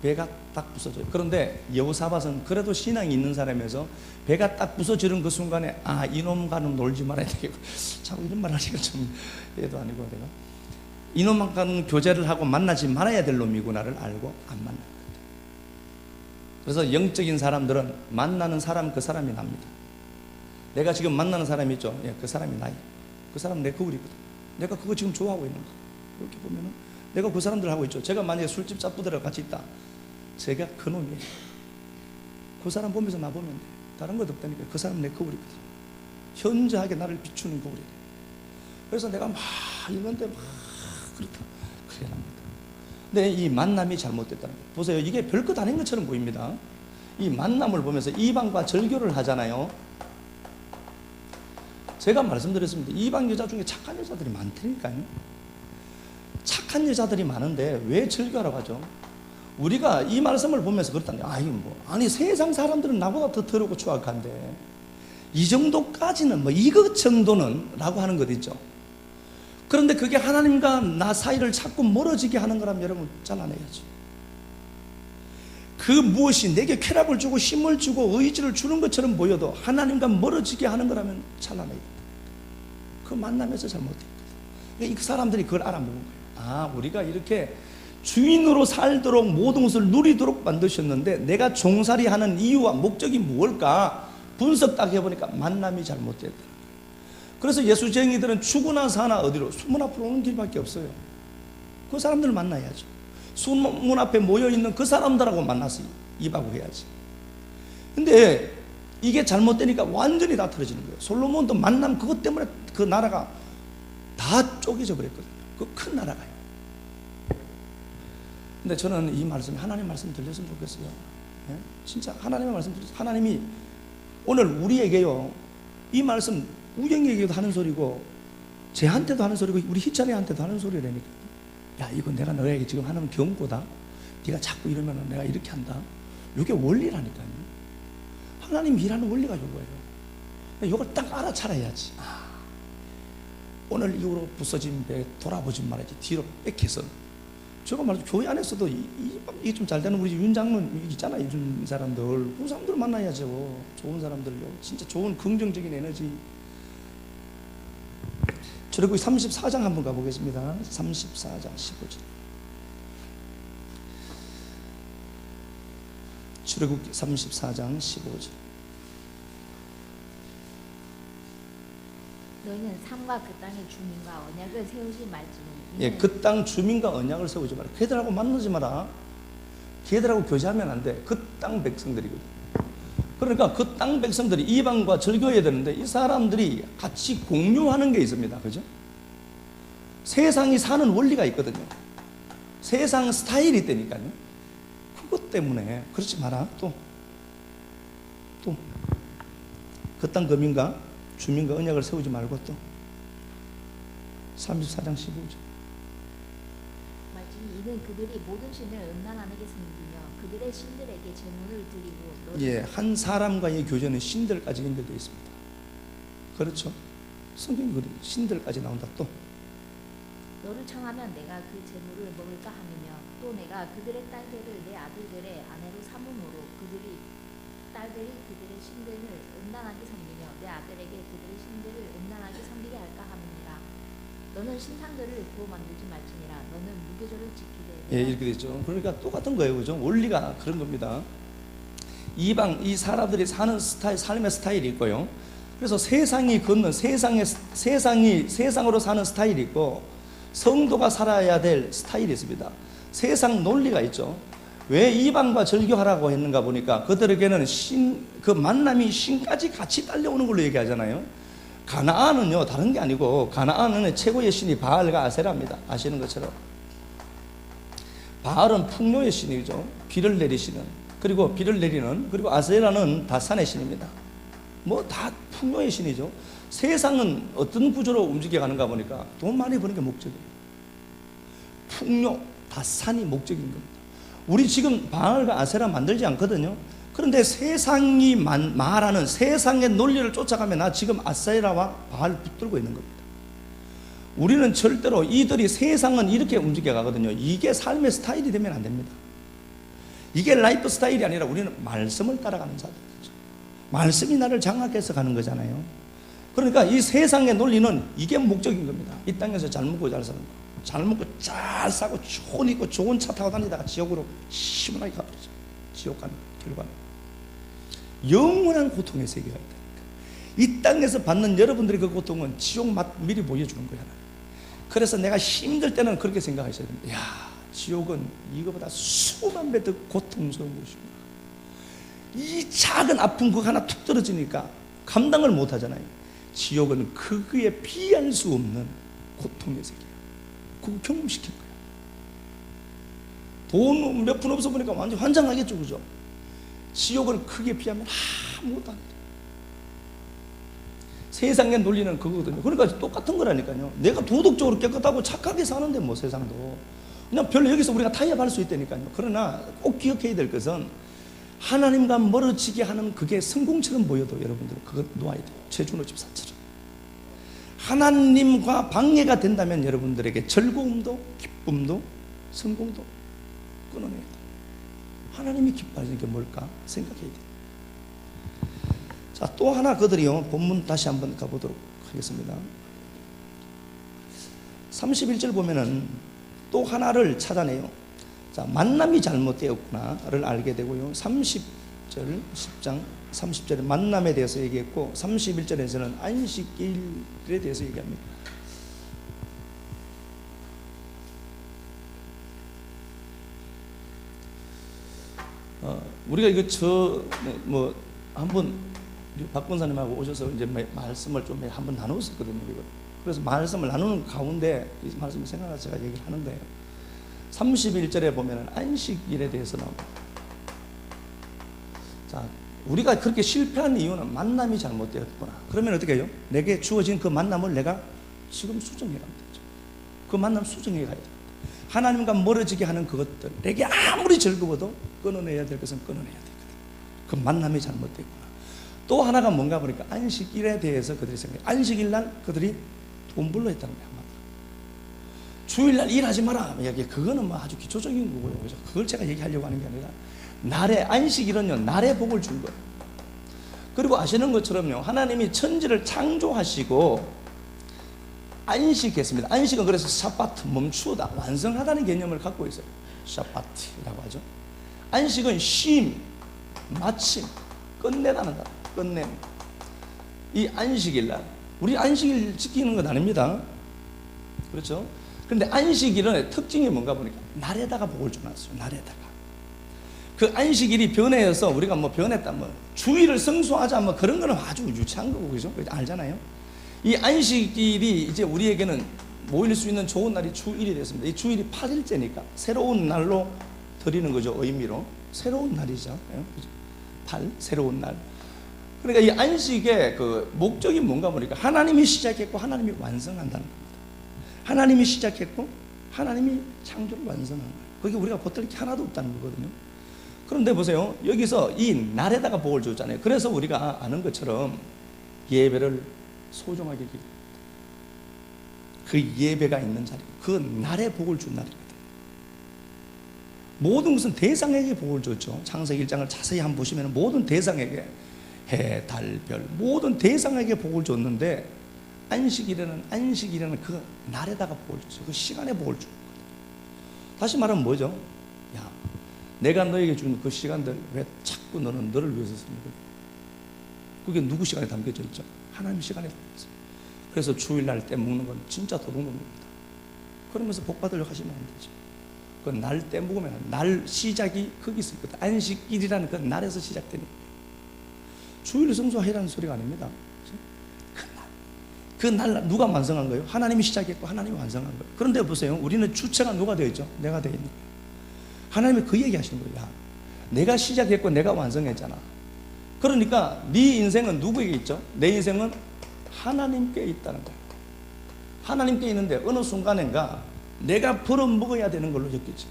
배가 딱 부서져요. 그런데 여호사밧은 그래도 신앙이 있는 사람에서 배가 딱 부서지는 그 순간에 이놈과는 놀지 말아야 되겠고, 자꾸 이런 말 하니까 좀 얘도 아니고 내가 이놈과는 교제를 하고 만나지 말아야 될 놈이구나를 알고 안 만난 거예요. 그래서 영적인 사람들은 만나는 사람 그 사람이 납니다. 내가 지금 만나는 사람이 있죠. 그 사람이 나이. 그 사람 내 거울이거든. 내가 그거 지금 좋아하고 있는 거. 그렇게 보면은 내가 그 사람들하고 있죠. 제가 만약에 술집 짭부들하고 같이 있다. 제가 그 놈이에요. 그 사람 보면서 나 보면 돼. 다른 것 없다니까. 그 사람 내 거울이거든. 현저하게 나를 비추는 거울이래. 그래서 내가 막 이건데 막 그렇다. 그래 납니다. 근데 이 만남이 잘못됐다는 거예요. 보세요. 이게 별것 아닌 것처럼 보입니다. 이 만남을 보면서 이방과 절교를 하잖아요. 제가 말씀드렸습니다. 이방 여자 중에 착한 여자들이 많다니까요. 착한 여자들이 많은데 왜 절교하라고 하죠? 우리가 이 말씀을 보면서 그렇다는데, 아니 세상 사람들은 나보다 더 더럽고 추악한데 이 정도까지는 이것 정도는 라고 하는 것 있죠. 그런데 그게 하나님과 나 사이를 자꾸 멀어지게 하는 거라면 여러분 잘라내야죠. 그 무엇이 내게 쾌락을 주고 힘을 주고 의지를 주는 것처럼 보여도 하나님과 멀어지게 하는 거라면 잘라내야겠다. 그 만남에서 잘못됐거든. 이 사람들이 그걸 알아먹은 거예요. 우리가 이렇게 주인으로 살도록 모든 것을 누리도록 만드셨는데 내가 종살이하는 이유와 목적이 무엇일까 분석 딱 해보니까 만남이 잘못됐다. 그래서 예수쟁이들은 죽으나 사나 어디로? 수문 앞으로 오는 길밖에 없어요. 그 사람들을 만나야죠. 수문 앞에 모여있는 그 사람들하고 만나서 입하고 해야지. 근데 이게 잘못되니까 완전히 다 틀어지는 거예요. 솔로몬도 만남 그것 때문에 그 나라가 다 쪼개져 버렸거든요. 그 큰 나라가요. 근데 저는 이 말씀, 하나님 말씀 들렸으면 좋겠어요. 예? 진짜 하나님의 말씀 들렸어요. 하나님이 오늘 우리에게요, 이 말씀 우영에게도 하는 소리고 쟤한테도 하는 소리고 우리 희찬이한테도 하는 소리라니까. 야, 이거 내가 너에게 지금 하는 경고다. 네가 자꾸 이러면 내가 이렇게 한다. 이게 원리라니까요. 하나님 일하는 원리가 이거예요. 이걸 딱 알아차려야지. 오늘 이후로 부서진 배 돌아보지 말아야지. 뒤로 뺏겨서. 제가 말해서 교회 안에서도 이게 좀 잘 되는 우리 윤 장로님 있잖아요. 이런 사람들. 그 사람들 만나야죠. 좋은 사람들요. 진짜 좋은 긍정적인 에너지. 출애굽기 34장 한번 가보겠습니다. 34장 15절. 출애굽기 34장 15절. 너희는 삶과 그 땅의 주민과 언약을 세우지 말지니. 예, 그 땅 주민과 언약을 세우지 마라. 걔들하고 만나지 마라. 걔들하고 교제하면 안 돼. 그 땅 백성들이거든. 그러니까 그 땅 백성들이 이방과 절교해야 되는데 이 사람들이 같이 공유하는 게 있습니다. 그죠? 세상이 사는 원리가 있거든요. 세상 스타일이 있다니까요. 그것 때문에 그렇지 마라. 또 그 땅 거민과 주민과 언약을 세우지 말고 또 34장 15절. 이는 그들이 모든 신을 음란하게 섬기며 그들의 신들에게 제물을 드리고. 예, 한 사람과의 교제는 신들까지 연결되어 있습니다. 그렇죠? 성경이 그래요. 신들까지 나온다. 또 너를 청하면 내가 그 제물을 먹을까 하며 또 내가 그들의 딸들을 내 아들들의 아내로 삼음으로 딸들이 그들의 신들을 음란하게 섬기며 내 아들에게 그들의 신들을 음란하게 섬기게 할까 함이니라. 너는 신상들을 구워 만들지 말지니라. 너는 무교절을 지키되. 예, 이렇게 되죠. 그러니까 똑같은 거예요. 그죠? 원리가 그런 겁니다. 이 사람들이 사는 스타일, 삶의 스타일이 있고요. 그래서 세상이 걷는 세상으로 사는 스타일이 있고 성도가 살아야 될 스타일이 있습니다. 세상 논리가 있죠. 왜 이방과 절교하라고 했는가 보니까 그들에게는 그 만남이 신까지 같이 딸려오는 걸로 얘기하잖아요. 가나안은요 다른 게 아니고 가나안은 최고의 신이 바알과 아세라입니다. 아시는 것처럼 바알은 풍요의 신이죠. 비를 내리시는. 그리고 아세라는 다산의 신입니다. 다 풍요의 신이죠. 세상은 어떤 구조로 움직여가는가 보니까 돈 많이 버는 게 목적이에요. 풍요, 다산이 목적인 겁니다. 우리 지금 바알과 아세라 만들지 않거든요. 그런데 세상이 말하는 세상의 논리를 쫓아가면 나 지금 아세라와 바알 붙들고 있는 겁니다. 우리는 절대로 이들이 세상은 이렇게 움직여가거든요. 이게 삶의 스타일이 되면 안 됩니다. 이게 라이프 스타일이 아니라 우리는 말씀을 따라가는 자들이죠. 말씀이 나를 장악해서 가는 거잖아요. 그러니까 이 세상의 논리는 이게 목적인 겁니다. 이 땅에서 잘 먹고 잘 사는 거. 잘 먹고 잘 사고 좋은 입고 좋은 차 타고 다니다가 지옥으로 시원하게 가버리죠. 지옥 가는 결과는 영원한 고통의 세계가 있다니까. 이 땅에서 받는 여러분들의 그 고통은 지옥 맛 미리 보여주는 거야. 그래서 내가 힘들 때는 그렇게 생각하셔야 됩니다. 야, 지옥은 이거보다 수만 배 더 고통스러운 곳이구나. 이 작은 아픔 그거 하나 툭 떨어지니까 감당을 못 하잖아요. 지옥은 그거에 비할 수 없는 고통의 세계야. 그거 경험시킨 거야. 돈 몇 푼 없어 보니까 완전 환장하겠죠, 그죠? 지옥은 크게 비하면 아무것도 아니에요. 세상의 논리는 그거거든요. 그러니까 똑같은 거라니까요. 내가 도덕적으로 깨끗하고 착하게 사는데 뭐 세상도 그냥 별로 여기서 우리가 타협할 수 있다니까요. 그러나 꼭 기억해야 될 것은 하나님과 멀어지게 하는 그게 성공처럼 보여도 여러분들은 그거 놓아야 돼요. 최준호 집사처럼. 하나님과 방해가 된다면 여러분들에게 즐거움도 기쁨도 성공도 끊어내야 돼요. 하나님이 기뻐하시는 게 뭘까 생각해야 돼요. 자, 또 하나 그들이요. 본문 다시 한번 가보도록 하겠습니다. 31절 보면은 또 하나를 찾아내요. 자, 만남이 잘못되었구나를 알게 되고요. 30절, 10장 30절에 만남에 대해서 얘기했고 31절에서는 안식일에 대해서 얘기합니다. 우리가 이거 뭐 한번 박 권사님하고 오셔서 이제 말씀을 좀 한번 나누었었거든요. 그래서 말씀을 나누는 가운데 이 말씀을 생각해서 제가 얘기를 하는데 31절에 보면은 안식일에 대해서 나옵니다. 자, 우리가 그렇게 실패한 이유는 만남이 잘못되었구나. 그러면 어떻게 해요? 내게 주어진 그 만남을 내가 지금 수정해 가면 되죠. 그 만남 수정해 가야 돼요. 하나님과 멀어지게 하는 그것들, 내게 아무리 즐거워도 끊어내야 될 것은 끊어내야 되거든. 그 만남이 잘못됐구나. 또 하나가 뭔가 보니까 안식일에 대해서 그들이 생각해요. 안식일 날 그들이 돈 벌러 했다는 거야. 주일날 일하지 마라. 그거는 뭐 아주 기초적인 거고요. 그래서 그걸 제가 얘기하려고 하는 게 아니라 날의 안식일은요, 날의 복을 준 거예요. 그리고 아시는 것처럼요, 하나님이 천지를 창조하시고 안식했습니다. 안식은 그래서 샤바트, 멈추다, 완성하다는 개념을 갖고 있어요. 샤바트라고 하죠. 안식은 쉼, 마침, 끝내다는 거, 끝냄. 이 안식일 날, 우리 안식일 지키는 건 아닙니다. 그렇죠? 그런데 안식일은 특징이 뭔가 보니까 날에다가 복을 줘놨어요. 날에다가. 그 안식일이 변해서 우리가 뭐 변했다, 뭐 주일을 성수하자, 뭐 그런 거는 아주 유치한 거고, 그죠? 알잖아요. 이 안식일이 이제 우리에게는 모일 수 있는 좋은 날이 주일이 됐습니다. 이 주일이 8일째니까 새로운 날로 드리는 거죠. 의미로 새로운 날이죠. 8, 새로운 날. 그러니까 이 안식의 그 목적이 뭔가 보니까 하나님이 시작했고 하나님이 완성한다는 겁니다. 하나님이 시작했고 하나님이 창조를 완성한 거예요. 거기 우리가 보탤 게 하나도 없다는 거거든요. 그런데 보세요. 여기서 이 날에다가 복을 줬잖아요. 그래서 우리가 아는 것처럼 예배를 소중하게 기도합니다. 그 예배가 있는 자리, 그 날에 복을 준 날이거든요. 모든 것은 대상에게 복을 줬죠. 창세기 1장을 자세히 한번 보시면 모든 대상에게, 해, 달, 별, 모든 대상에게 복을 줬는데 안식일에는 그 날에다가 복을 줬어요. 그 시간에 복을 준 거거든요. 다시 말하면 뭐죠? 야, 내가 너에게 준 그 시간들 왜 자꾸 너는 너를 위해서 쓰는 거야? 그게 누구 시간에 담겨져 있죠? 하나님 시간에 담겨져 있어요. 그래서 주일날 때 먹는 건 진짜 도둑놈입니다. 그러면서 복 받으려고 하시면 안 되죠. 그 날 때 먹으면 날 시작이 거기서 있거든. 안식일이라는 그 날에서 시작되는 거예요. 주일 성수하라는 소리가 아닙니다. 그 날 누가 완성한 거예요? 하나님이 시작했고 하나님이 완성한 거예요. 그런데 보세요. 우리는 주체가 누가 되어 있죠? 내가 되어 있는 거예요. 하나님이 그 얘기 하시는 거예요. 야, 내가 시작했고 내가 완성했잖아. 그러니까 네 인생은 누구에게 있죠? 내 인생은 하나님께 있다는 거예요. 하나님께 있는데 어느 순간인가 내가 벌어먹어야 되는 걸로 엮이죠.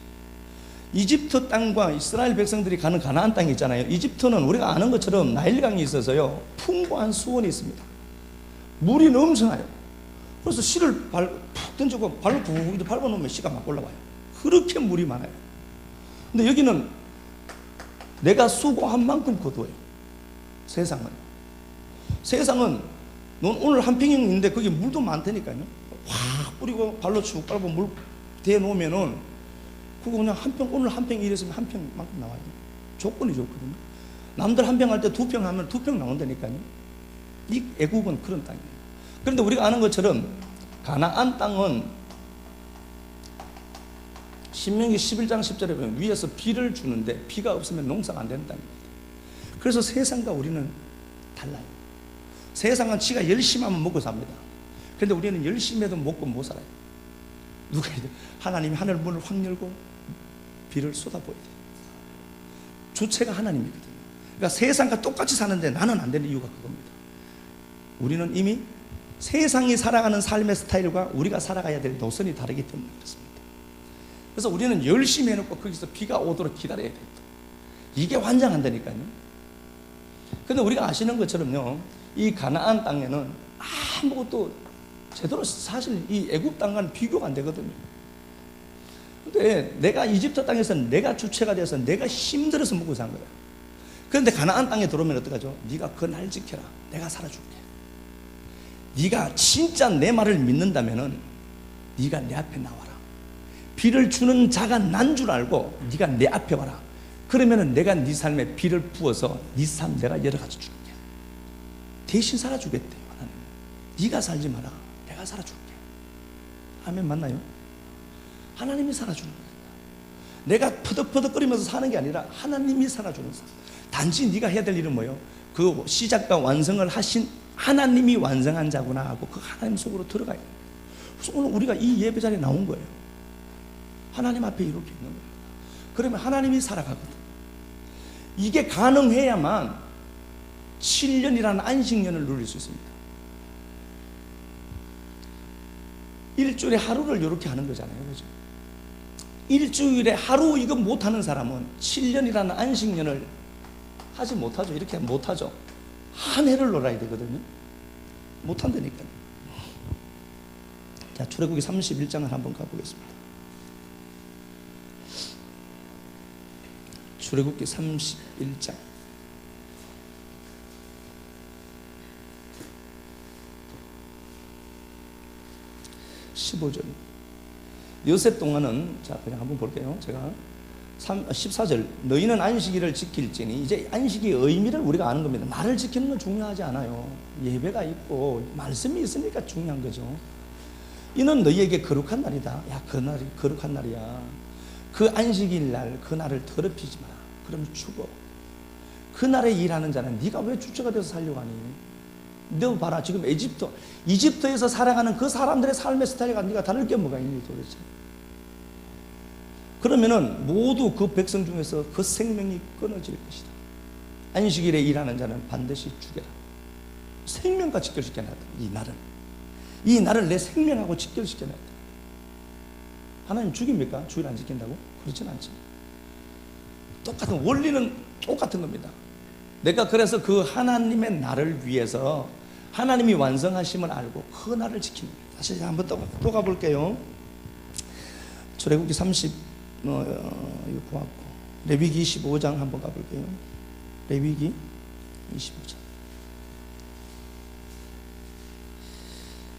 이집트 땅과 이스라엘 백성들이 가는 가나안 땅이 있잖아요. 이집트는 우리가 아는 것처럼 나일강이 있어서요, 풍부한 수원이 있습니다. 물이 넘쳐나요. 그래서 씨를 푹 던지고 발로 푹 밟아놓으면 씨가 막 올라와요. 그렇게 물이 많아요. 근데 여기는 내가 수고한 만큼 거두어요. 세상은 넌 오늘 한 평이 있는데 거기 물도 많다니까요. 확 뿌리고 발로 쭉 밟고 물 대놓으면은 그거 그냥 한 평, 오늘 한 평 이랬으면 한 평만큼 나와요. 조건이 좋거든요. 남들 한 평 할 때 2평 하면 2평 나온다니까요. 이 애국은 그런 땅이에요. 그런데 우리가 아는 것처럼 가나안 땅은 신명기 11장 10절에 보면 위에서 비를 주는데 비가 없으면 농사가 안 된다는 겁니다. 그래서 세상과 우리는 달라요. 세상은 지가 열심히 하면 먹고 삽니다. 그런데 우리는 열심히 해도 먹고 못 살아요. 누가 해야 돼? 하나님이 하늘 문을 확 열고 비를 쏟아부어야 돼요. 주체가 하나님이거든요. 그러니까 세상과 똑같이 사는데 나는 안 되는 이유가 그겁니다. 우리는 이미 세상이 살아가는 삶의 스타일과 우리가 살아가야 될 노선이 다르기 때문에 그렇습니다. 그래서 우리는 열심히 해놓고 거기서 비가 오도록 기다려야 돼요. 이게 환장한다니까요. 근데 우리가 아시는 것처럼요, 이 가나안 땅에는 아무것도 제대로 사실 이 애굽 땅과는 비교가 안 되거든요. 근데 내가 이집트 땅에서 내가 주체가 돼서 내가 힘들어서 먹고 산 거야. 그런데 가나안 땅에 들어오면 어떡하죠? 네가 그 날 지켜라. 내가 살아줄게. 네가 진짜 내 말을 믿는다면은 네가 내 앞에 나와라. 비를 주는 자가 난 줄 알고 네가 내 앞에 와라. 그러면은 내가 네 삶에 비를 부어서 네 삶 내가 열어가지고 줄게. 대신 살아주겠대요, 하나님. 네가 살지 마라. 내가 살아줄게. 아멘. 맞나요? 하나님이 살아주는 거다. 내가 퍼덕퍼덕거리면서 사는 게 아니라 하나님이 살아주는 삶. 단지 네가 해야 될 일은 뭐예요? 그 시작과 완성을 하신 하나님이 완성한 자구나 하고 그 하나님 속으로 들어가야 돼요. 그래서 오늘 우리가 이 예배 자리에 나온 거예요. 하나님 앞에 이렇게 있는 거예요. 그러면 하나님이 살아가거든. 이게 가능해야만 7년이라는 안식년을 누릴 수 있습니다. 일주일에 하루를 이렇게 하는 거잖아요. 그죠? 일주일에 하루 이거 못하는 사람은 7년이라는 안식년을 하지 못하죠. 이렇게 못하죠. 한 해를 놀아야 되거든요. 못한다니까요. 자, 출애굽기 31장을 한번 가보겠습니다. 출애굽기 31장 15절. 여세 동안은, 자, 그냥 한번 볼게요. 제가 14절. 너희는 안식일을 지킬지니. 이제 안식의 의미를 우리가 아는 겁니다. 말을 지키는 건 중요하지 않아요. 예배가 있고 말씀이 있으니까 중요한 거죠. 이는 너희에게 거룩한 날이다. 야, 그 날이 거룩한 날이야. 그 안식일 날, 그 날을 더럽히지 마라. 그럼 죽어. 그 날에 일하는 자는 네가 왜 주체가 돼서 살려고 하니? 너 봐라, 지금 이집트에서 살아가는 그 사람들의 삶의 스타일과 네가 다를 게 뭐가 있니 도대체? 그러면은 모두 그 백성 중에서 그 생명이 끊어질 것이다. 안식일에 일하는 자는 반드시 죽여라. 생명과 직결시켜놔야 돼. 이 날을 내 생명하고 직결시켜놔야 돼. 하나님 죽입니까? 주일 안 지킨다고? 그렇진 않죠. 똑같은 원리는 똑같은 겁니다. 내가 그래서 그 하나님의 날을 위해서 하나님이 완성하심을 알고 그 날을 지키는 거예요. 다시 한번 또 가볼게요. 출애굽기 30 이거 보았고, 레위기 25장 한번 가볼게요. 레위기 25장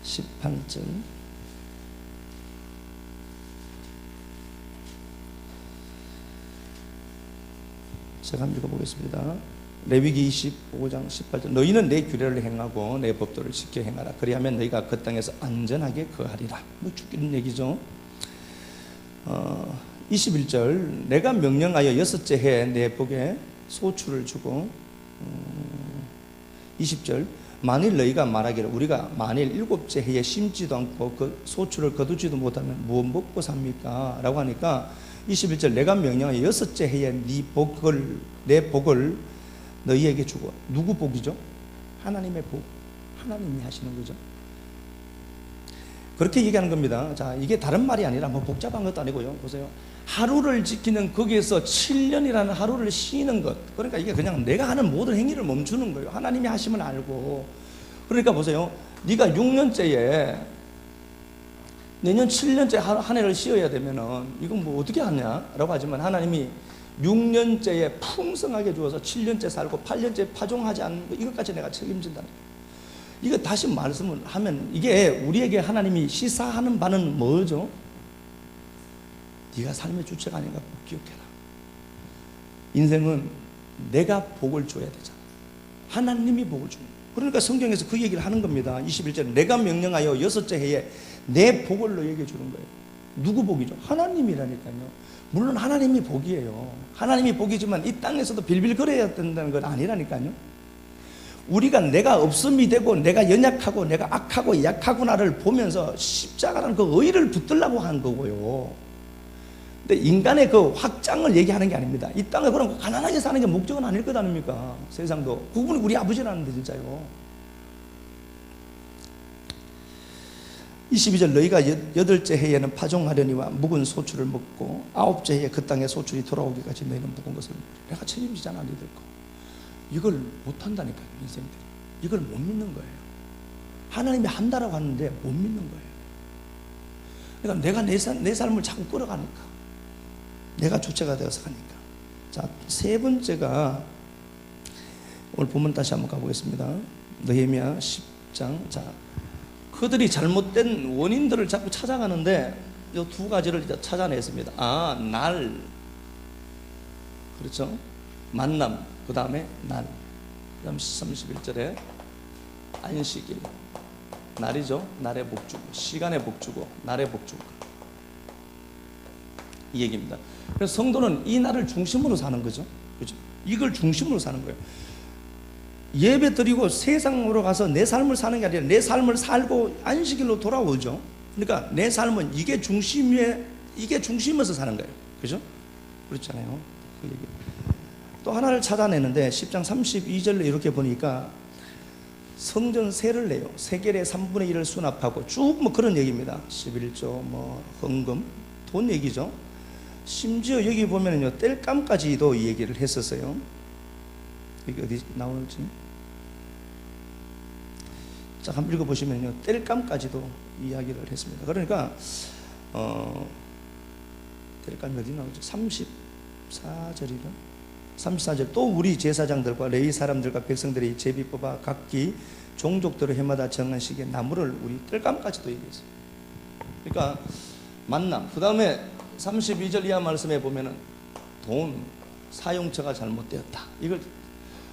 18절. 제가 한번 읽어보겠습니다. 레위기 25장 18절. 너희는 내 규례를 행하고 내 법도를 지켜 행하라. 그리하면 너희가 그 땅에서 안전하게 거하리라. 뭐 죽이는 얘기죠. 21절. 내가 명령하여 6째 해에 내 복에 소출을 주고, 20절. 만일 너희가 말하기를 우리가 만일 7째 해에 심지도 않고 그 소출을 거두지도 못하면 뭐 먹고 삽니까? 라고 하니까 21절. 내가 명령하여 6째 해에 내 복을 너희에게 주고. 누구 복이죠? 하나님의 복. 하나님이 하시는 거죠. 그렇게 얘기하는 겁니다. 자, 이게 다른 말이 아니라 뭐 복잡한 것도 아니고요. 보세요. 하루를 지키는 거기에서 7년이라는 하루를 쉬는 것. 그러니까 이게 그냥 내가 하는 모든 행위를 멈추는 거예요. 하나님이 하심을 알고. 그러니까 보세요. 네가 6년째에 내년 7년째 한 해를 쉬어야 되면은 이건 뭐 어떻게 하냐라고 하지만 하나님이 6년째에 풍성하게 주어서 7년째 살고 8년째 파종하지 않는 거, 이것까지 내가 책임진다는 거예요. 이거 다시 말씀을 하면 이게 우리에게 하나님이 시사하는 바는 뭐죠? 네가 삶의 주체가 아닌가 기억해라. 인생은 내가 복을 줘야 되잖아. 하나님이 복을 주는 거예요. 그러니까 성경에서 그 얘기를 하는 겁니다. 21절. 내가 명령하여 6째 해에 내 복을 너에게 주는 거예요. 누구 복이죠? 하나님이라니까요. 물론 하나님이 복이에요. 하나님이 복이지만 이 땅에서도 빌빌거려야 된다는 건 아니라니까요. 우리가 내가 없음이 되고 내가 연약하고 내가 악하고 약하구나를 보면서 십자가라는 그 의를 붙들라고 한 거고요. 근데 인간의 그 확장을 얘기하는 게 아닙니다. 이 땅에 그럼 가난하게 사는 게 목적은 아닐 것 아닙니까? 세상도. 그분이 우리 아버지라는데 진짜요. 22절 너희가 8째 해에는 파종하려니와 묵은 소출을 먹고 9째 해에 그 땅에 소출이 돌아오기까지 너희는 묵은 것을 내가 책임지잖아 너희들 거. 이걸 못한다니까요. 인생들이. 이걸 못 믿는 거예요. 하나님이 한다라고 하는데 못 믿는 거예요. 그러니까 내가 내 삶을 자꾸 끌어가니까, 내가 주체가 되어서 가니까. 자, 세 번째가 오늘 본문 다시 한번 가보겠습니다. 느헤미야 10장. 자, 그들이 잘못된 원인들을 자꾸 찾아가는데 이 두 가지를 찾아냈습니다. 날, 그렇죠? 만남, 그 다음에 날. 그 다음 31절에 안식일, 날이죠. 날에 복주고, 시간에 복주고, 날에 복주고, 이 얘기입니다. 그래서 성도는 이 날을 중심으로 사는 거죠. 그죠? 이걸 중심으로 사는 거예요. 예배 드리고 세상으로 가서 내 삶을 사는 게 아니라 내 삶을 살고 안식일로 돌아오죠. 그러니까 내 삶은 이게 중심에서 사는 거예요. 그죠? 그렇잖아요. 그 얘기. 또 하나를 찾아내는데 10장 32절에 이렇게 보니까 성전 세를 내요. 세겔의 3분의 1을 수납하고 쭉 뭐 그런 얘기입니다. 11조, 뭐 헌금, 돈 얘기죠. 심지어 여기 보면은요, 땔감까지도 이 얘기를 했었어요. 이게 어디 나오는지. 자, 한번 읽어보시면요, 땔감까지도 이야기를 했습니다. 그러니까 땔감이 어디 나오죠? 34절이라. 34절. 또 우리 제사장들과 레위 사람들과 백성들이 제비 뽑아 각기 종족대로 해마다 정한 시기에 나무를 우리 땔감까지도 얘기했어요. 그러니까 만남. 그 다음에 32절 이하 말씀에 보면은 돈 사용처가 잘못되었다. 이걸,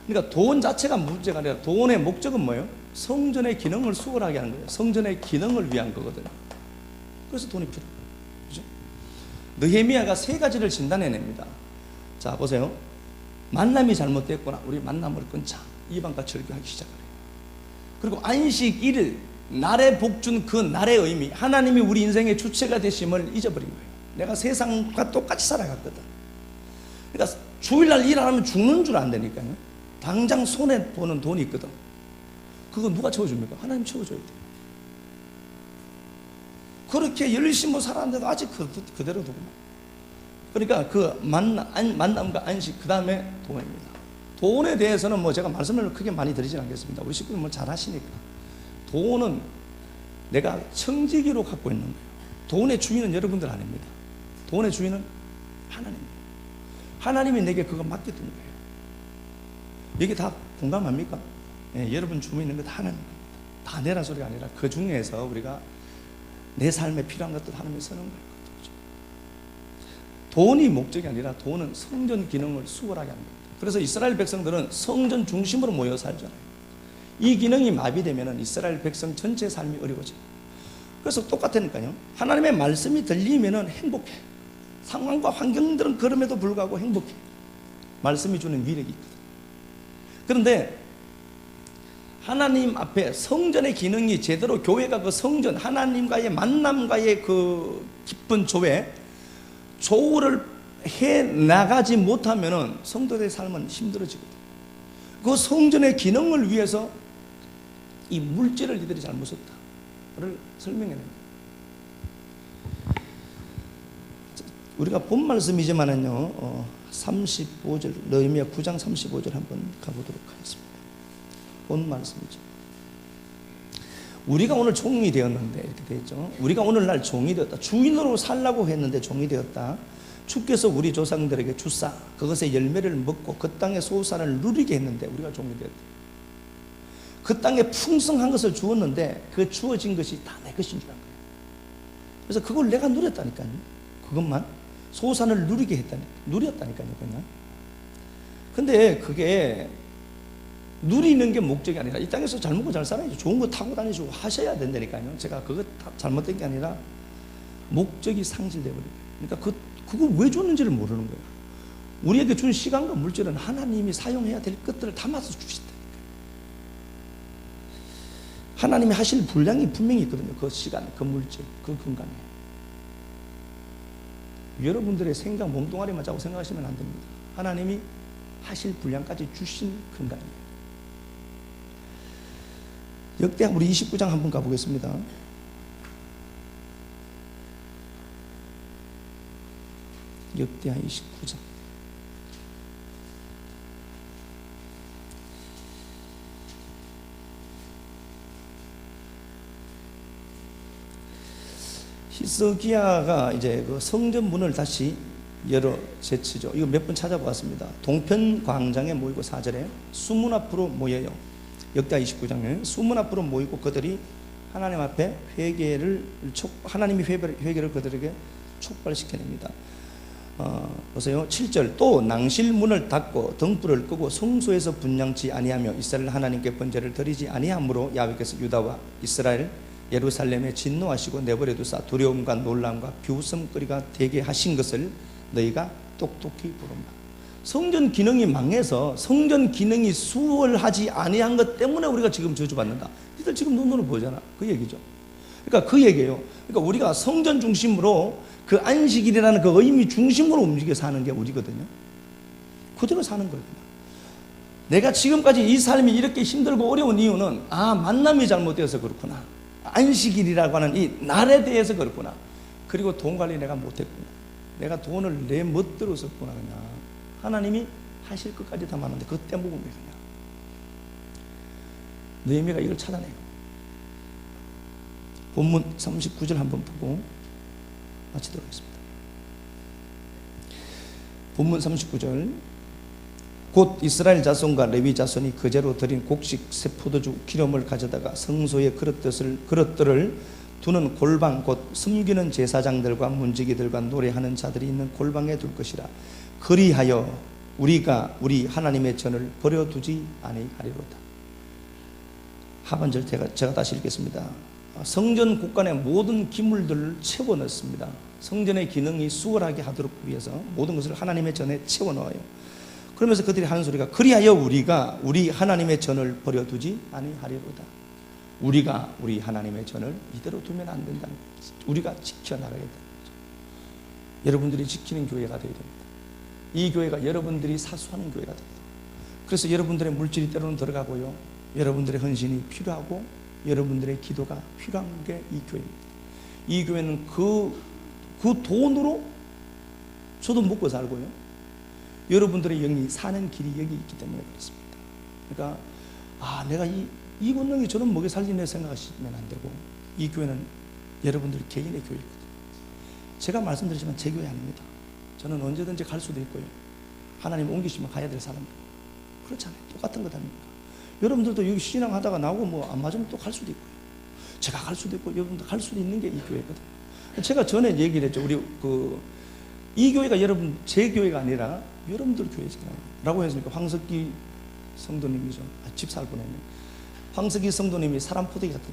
그러니까 돈 자체가 문제가 아니라 돈의 목적은 뭐예요? 성전의 기능을 수월하게 하는 거예요. 성전의 기능을 위한 거거든요. 그래서 돈이 필요해요. 그죠? 느헤미야가 세 가지를 진단해냅니다. 자, 보세요. 만남이 잘못됐구나. 우리 만남을 끊자. 이방과 절교하기 시작을 해요. 그리고 안식일, 날에 복준 그 날의 의미, 하나님이 우리 인생의 주체가 되심을 잊어버린 거예요. 내가 세상과 똑같이 살아갔거든. 그러니까 주일날 일 안 하면 죽는 줄 안다니까요. 당장 손에 보는 돈이 있거든. 그거 누가 채워줍니까? 하나님 채워줘야 돼요. 그렇게 열심히 살았는데도 아직 그대로 두고. 그러니까 그 만남과 안식, 그 다음에 돈입니다. 돈에 대해서는 뭐 제가 말씀을 크게 많이 드리진 않겠습니다. 우리 식구는 뭐 잘 하시니까. 돈은 내가 청지기로 갖고 있는 거예요. 돈의 주인은 여러분들 아닙니다. 돈의 주인은 하나님입니다. 하나님이 내게 그거 맡겼던 거예요. 이게 다 공감합니까? 예, 여러분 주변에 있는 것 다 하나님입니다. 다 내란 소리가 아니라 그 중에서 우리가 내 삶에 필요한 것들 하나님이 쓰는 거예요. 그렇죠? 돈이 목적이 아니라 돈은 성전 기능을 수월하게 합니다. 그래서 이스라엘 백성들은 성전 중심으로 모여 살잖아요. 이 기능이 마비되면 이스라엘 백성 전체의 삶이 어려워져요. 그래서 똑같으니까요. 하나님의 말씀이 들리면 행복해. 상황과 환경들은 그럼에도 불구하고 행복해. 말씀이 주는 위력이 있거든. 그런데 하나님 앞에 성전의 기능이 제대로, 교회가 그 성전, 하나님과의 만남과의 그 깊은 조를 해 나가지 못하면은 성도들의 삶은 힘들어지거든. 그 성전의 기능을 위해서 이 물질을 이들이 잘못 썼다를 설명해냅니다. 우리가 본 말씀이지만은요, 35절, 느헤미야 9장 35절 한번 가보도록 하겠습니다. 본 말씀이죠. 우리가 오늘 종이 되었는데, 이렇게 되었죠. 우리가 오늘날 종이 되었다. 주인으로 살라고 했는데 종이 되었다. 주께서 우리 조상들에게 주사 그것의 열매를 먹고 그 땅의 소산을 누리게 했는데 우리가 종이 되었다. 그 땅에 풍성한 것을 주었는데 그 주어진 것이 다 내 것인 줄 안 거예요. 그래서 그걸 내가 누렸다니까요. 그것만 소산을 누리게 했다니까, 누렸다니까요. 그냥. 근데 그게 누리는 게 목적이 아니라 이 땅에서 잘 먹고 잘 살아야죠. 좋은 거 타고 다니시고 하셔야 된다니까요. 제가 그거 다 잘못된 게 아니라 목적이 상실되어 버려요. 그러니까 그걸 왜 줬는지를 모르는 거예요. 우리에게 준 시간과 물질은 하나님이 사용해야 될 것들을 담아서 주신다니까요. 하나님이 하실 분량이 분명히 있거든요. 그 시간, 그 물질, 그 건강에. 여러분들의 생각 몸뚱아리만 자고 생각하시면 안 됩니다. 하나님이 하실 분량까지 주신 근간이에요. 역대하 우리 29장 한번 가보겠습니다. 역대하 29장. 히스기야가 이제 그 성전 문을 다시 열어 제치죠. 이거 몇 번 찾아보았습니다. 동편 광장에 모이고 4절에 수문 앞으로 모여요. 역대하 29장에 수문 앞으로 모이고 그들이 하나님 앞에 하나님이 회개를 그들에게 촉발시켜냅니다. 보세요. 7절 또 낭실문을 닫고 등불을 끄고 성소에서 분향치 아니하며 이스라엘 하나님께 번제를 드리지 아니하므로 야훼께서 유다와 이스라엘 예루살렘에 진노하시고 내버려 두사 두려움과 놀람과 비웃음거리가 되게 하신 것을 너희가 똑똑히 보른다. 성전 기능이 망해서 성전 기능이 수월하지 아니한 것 때문에 우리가 지금 저주받는다. 니들 지금 눈으로 보잖아. 그 얘기죠. 그러니까 그 얘기예요. 그러니까 우리가 성전 중심으로 그 안식일이라는 그 의미 중심으로 움직여 사는 게 우리거든요. 그대로 사는 거예요. 내가 지금까지 이 삶이 이렇게 힘들고 어려운 이유는 만남이 잘못되어서 그렇구나. 안식일이라고 하는 이 날에 대해서 그렇구나. 그리고 돈 관리 내가 못했구나. 내가 돈을 내 멋대로 썼구나. 그냥 하나님이 하실 것까지 다 많은데 그때 먹은 거예요. 그냥 느헤미야가 이걸 찾아내요. 본문 39절 한번 보고 마치도록 하겠습니다. 본문 39절 곧 이스라엘 자손과 레위 자손이 그제로 드린 곡식 새 포도주 기름을 가져다가 성소의 그릇들을 두는 골방 곧 숨기는 제사장들과 문지기들과 노래하는 자들이 있는 골방에 둘 것이라. 그리하여 우리가 우리 하나님의 전을 버려두지 아니하리로다. 하반절 제가 다시 읽겠습니다. 성전 곳간의 모든 기물들을 채워 넣습니다. 성전의 기능이 수월하게 하도록 위해서 모든 것을 하나님의 전에 채워 넣어요. 그러면서 그들이 하는 소리가 그리하여 우리가 우리 하나님의 전을 버려두지 아니하리로다. 우리가 우리 하나님의 전을 이대로 두면 안 된다는 거죠. 우리가 지켜나가야 되는 거죠. 여러분들이 지키는 교회가 되어야 됩니다. 이 교회가 여러분들이 사수하는 교회가 됩니다. 그래서 여러분들의 물질이 때로는 들어가고요. 여러분들의 헌신이 필요하고 여러분들의 기도가 필요한 게 이 교회입니다. 이 교회는 그 돈으로 저도 먹고 살고요. 여러분들의 영이 사는 길이 여기 있기 때문에 그렇습니다. 그러니까 내가 이 권능이 저는 먹여 살리네 생각하시면 안 되고 이 교회는 여러분들 개인의 교회거든요. 제가 말씀드리지만 제 교회 아닙니다. 저는 언제든지 갈 수도 있고요. 하나님 옮기시면 가야 될 사람들 그렇잖아요. 똑같은 것 아닙니까? 여러분들도 여기 신앙하다가 나오고 안 맞으면 또 갈 수도 있고요. 제가 갈 수도 있고 여러분들 갈 수도 있는 게 이 교회거든요. 제가 전에 얘기를 했죠. 우리 이 교회가 여러분 제 교회가 아니라 여러분들 교회잖아요. 라고 했으니까 황석기 성도님이죠. 집 살 뻔했네. 황석기 성도님이 사람 포대기 갖다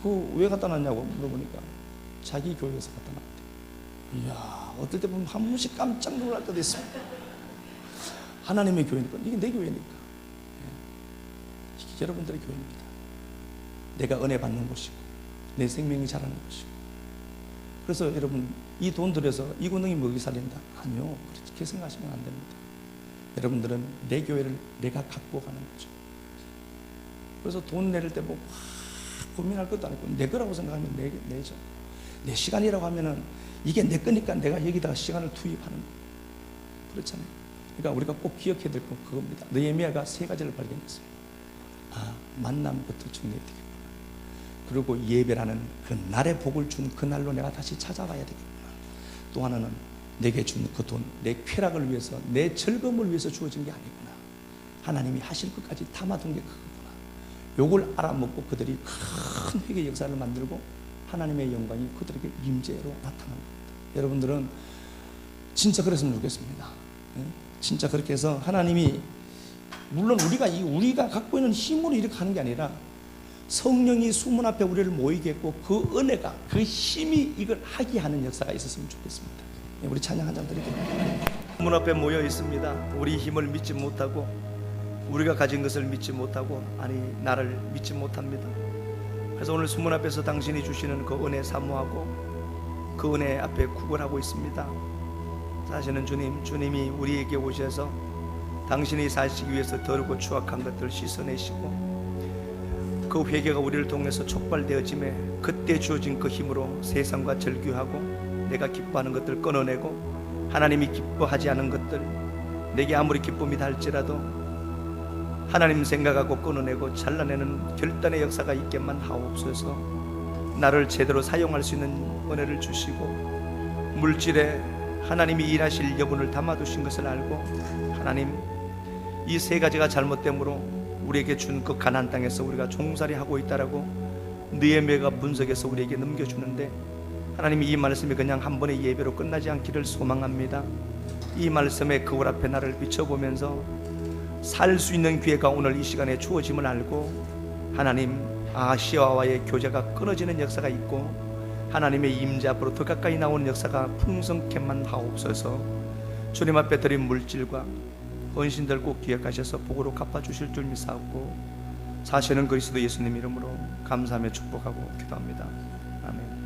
놨더라. 왜 갖다 놨냐고 물어보니까 자기 교회에서 갖다 놨대. 이야, 어떨 때 보면 한 번씩 깜짝 놀랄 때도 있습니다. 하나님의 교회니까 이게 내 교회니까. 이게 여러분들의 교회입니다. 내가 은혜 받는 곳이고 내 생명이 자라는 곳이고. 그래서 여러분 이 돈 들여서 이 권능이 먹이 살린다? 아니요. 그렇게 생각하시면 안 됩니다. 여러분들은 내 교회를 내가 갖고 가는 거죠. 그래서 돈 내릴 때 고민할 것도 아니고 내 거라고 생각하면 내죠. 내 시간이라고 하면은 이게 내 거니까 내가 여기다가 시간을 투입하는 거예요. 그렇잖아요. 그러니까 우리가 꼭 기억해야 될 건 그겁니다. 느헤미야가 3가지를 발견했어요. 만남부터 정리해야 되겠구나. 그리고 예배라는 그 날의 복을 준 그날로 내가 다시 찾아가야 되겠구나. 또 하나는 내게 준 그 돈, 내 쾌락을 위해서, 내 즐거움을 위해서 주어진 게 아니구나. 하나님이 하실 것까지 담아둔 게 그거구나. 요걸 알아먹고 그들이 큰 회개 역사를 만들고 하나님의 영광이 그들에게 임재로 나타난 겁니다. 여러분들은 진짜 그랬으면 좋겠습니다. 진짜 그렇게 해서 하나님이 물론 우리가 갖고 있는 힘으로 이렇게 하는 게 아니라 성령이 수문 앞에 우리를 모이게 했고 그 은혜가 그 힘이 이걸 하게 하는 역사가 있었으면 좋겠습니다. 우리 찬양 한 장 드리겠습니다. 문 앞에 모여 있습니다. 우리 힘을 믿지 못하고 우리가 가진 것을 믿지 못하고 나를 믿지 못합니다. 그래서 오늘 수문 앞에서 당신이 주시는 그 은혜 사모하고 그 은혜 앞에 구걸하고 있습니다. 사실은 주님이 우리에게 오셔서 당신이 사시기 위해서 더럽고 추악한 것들을 씻어내시고 그 회개가 우리를 통해서 촉발되어짐에 그때 주어진 그 힘으로 세상과 절규하고 내가 기뻐하는 것들 끊어내고 하나님이 기뻐하지 않은 것들, 내게 아무리 기쁨이 달지라도 하나님 생각하고 끊어내고 잘라내는 결단의 역사가 있게만 하옵소서. 나를 제대로 사용할 수 있는 은혜를 주시고 물질에 하나님이 일하실 여분을 담아두신 것을 알고 하나님, 이 세 가지가 잘못됨으로 우리에게 준 그 가나안 땅에서 우리가 종살이 하고 있다라고 느헤미야가 분석해서 우리에게 넘겨주는데, 하나님이 이 말씀이 그냥 한 번의 예배로 끝나지 않기를 소망합니다. 이 말씀의 거울 앞에 나를 비춰보면서 살 수 있는 기회가 오늘 이 시간에 주어짐을 알고 하나님, 아시아와의 교제가 끊어지는 역사가 있고 하나님의 임재 앞으로 더 가까이 나오는 역사가 풍성케만 하옵소서. 주님 앞에 드린 물질과 헌신들 꼭 기억하셔서 복으로 갚아주실 줄 믿사옵고 사시는 그리스도 예수님 이름으로 감사하며 축복하고 기도합니다. 아멘.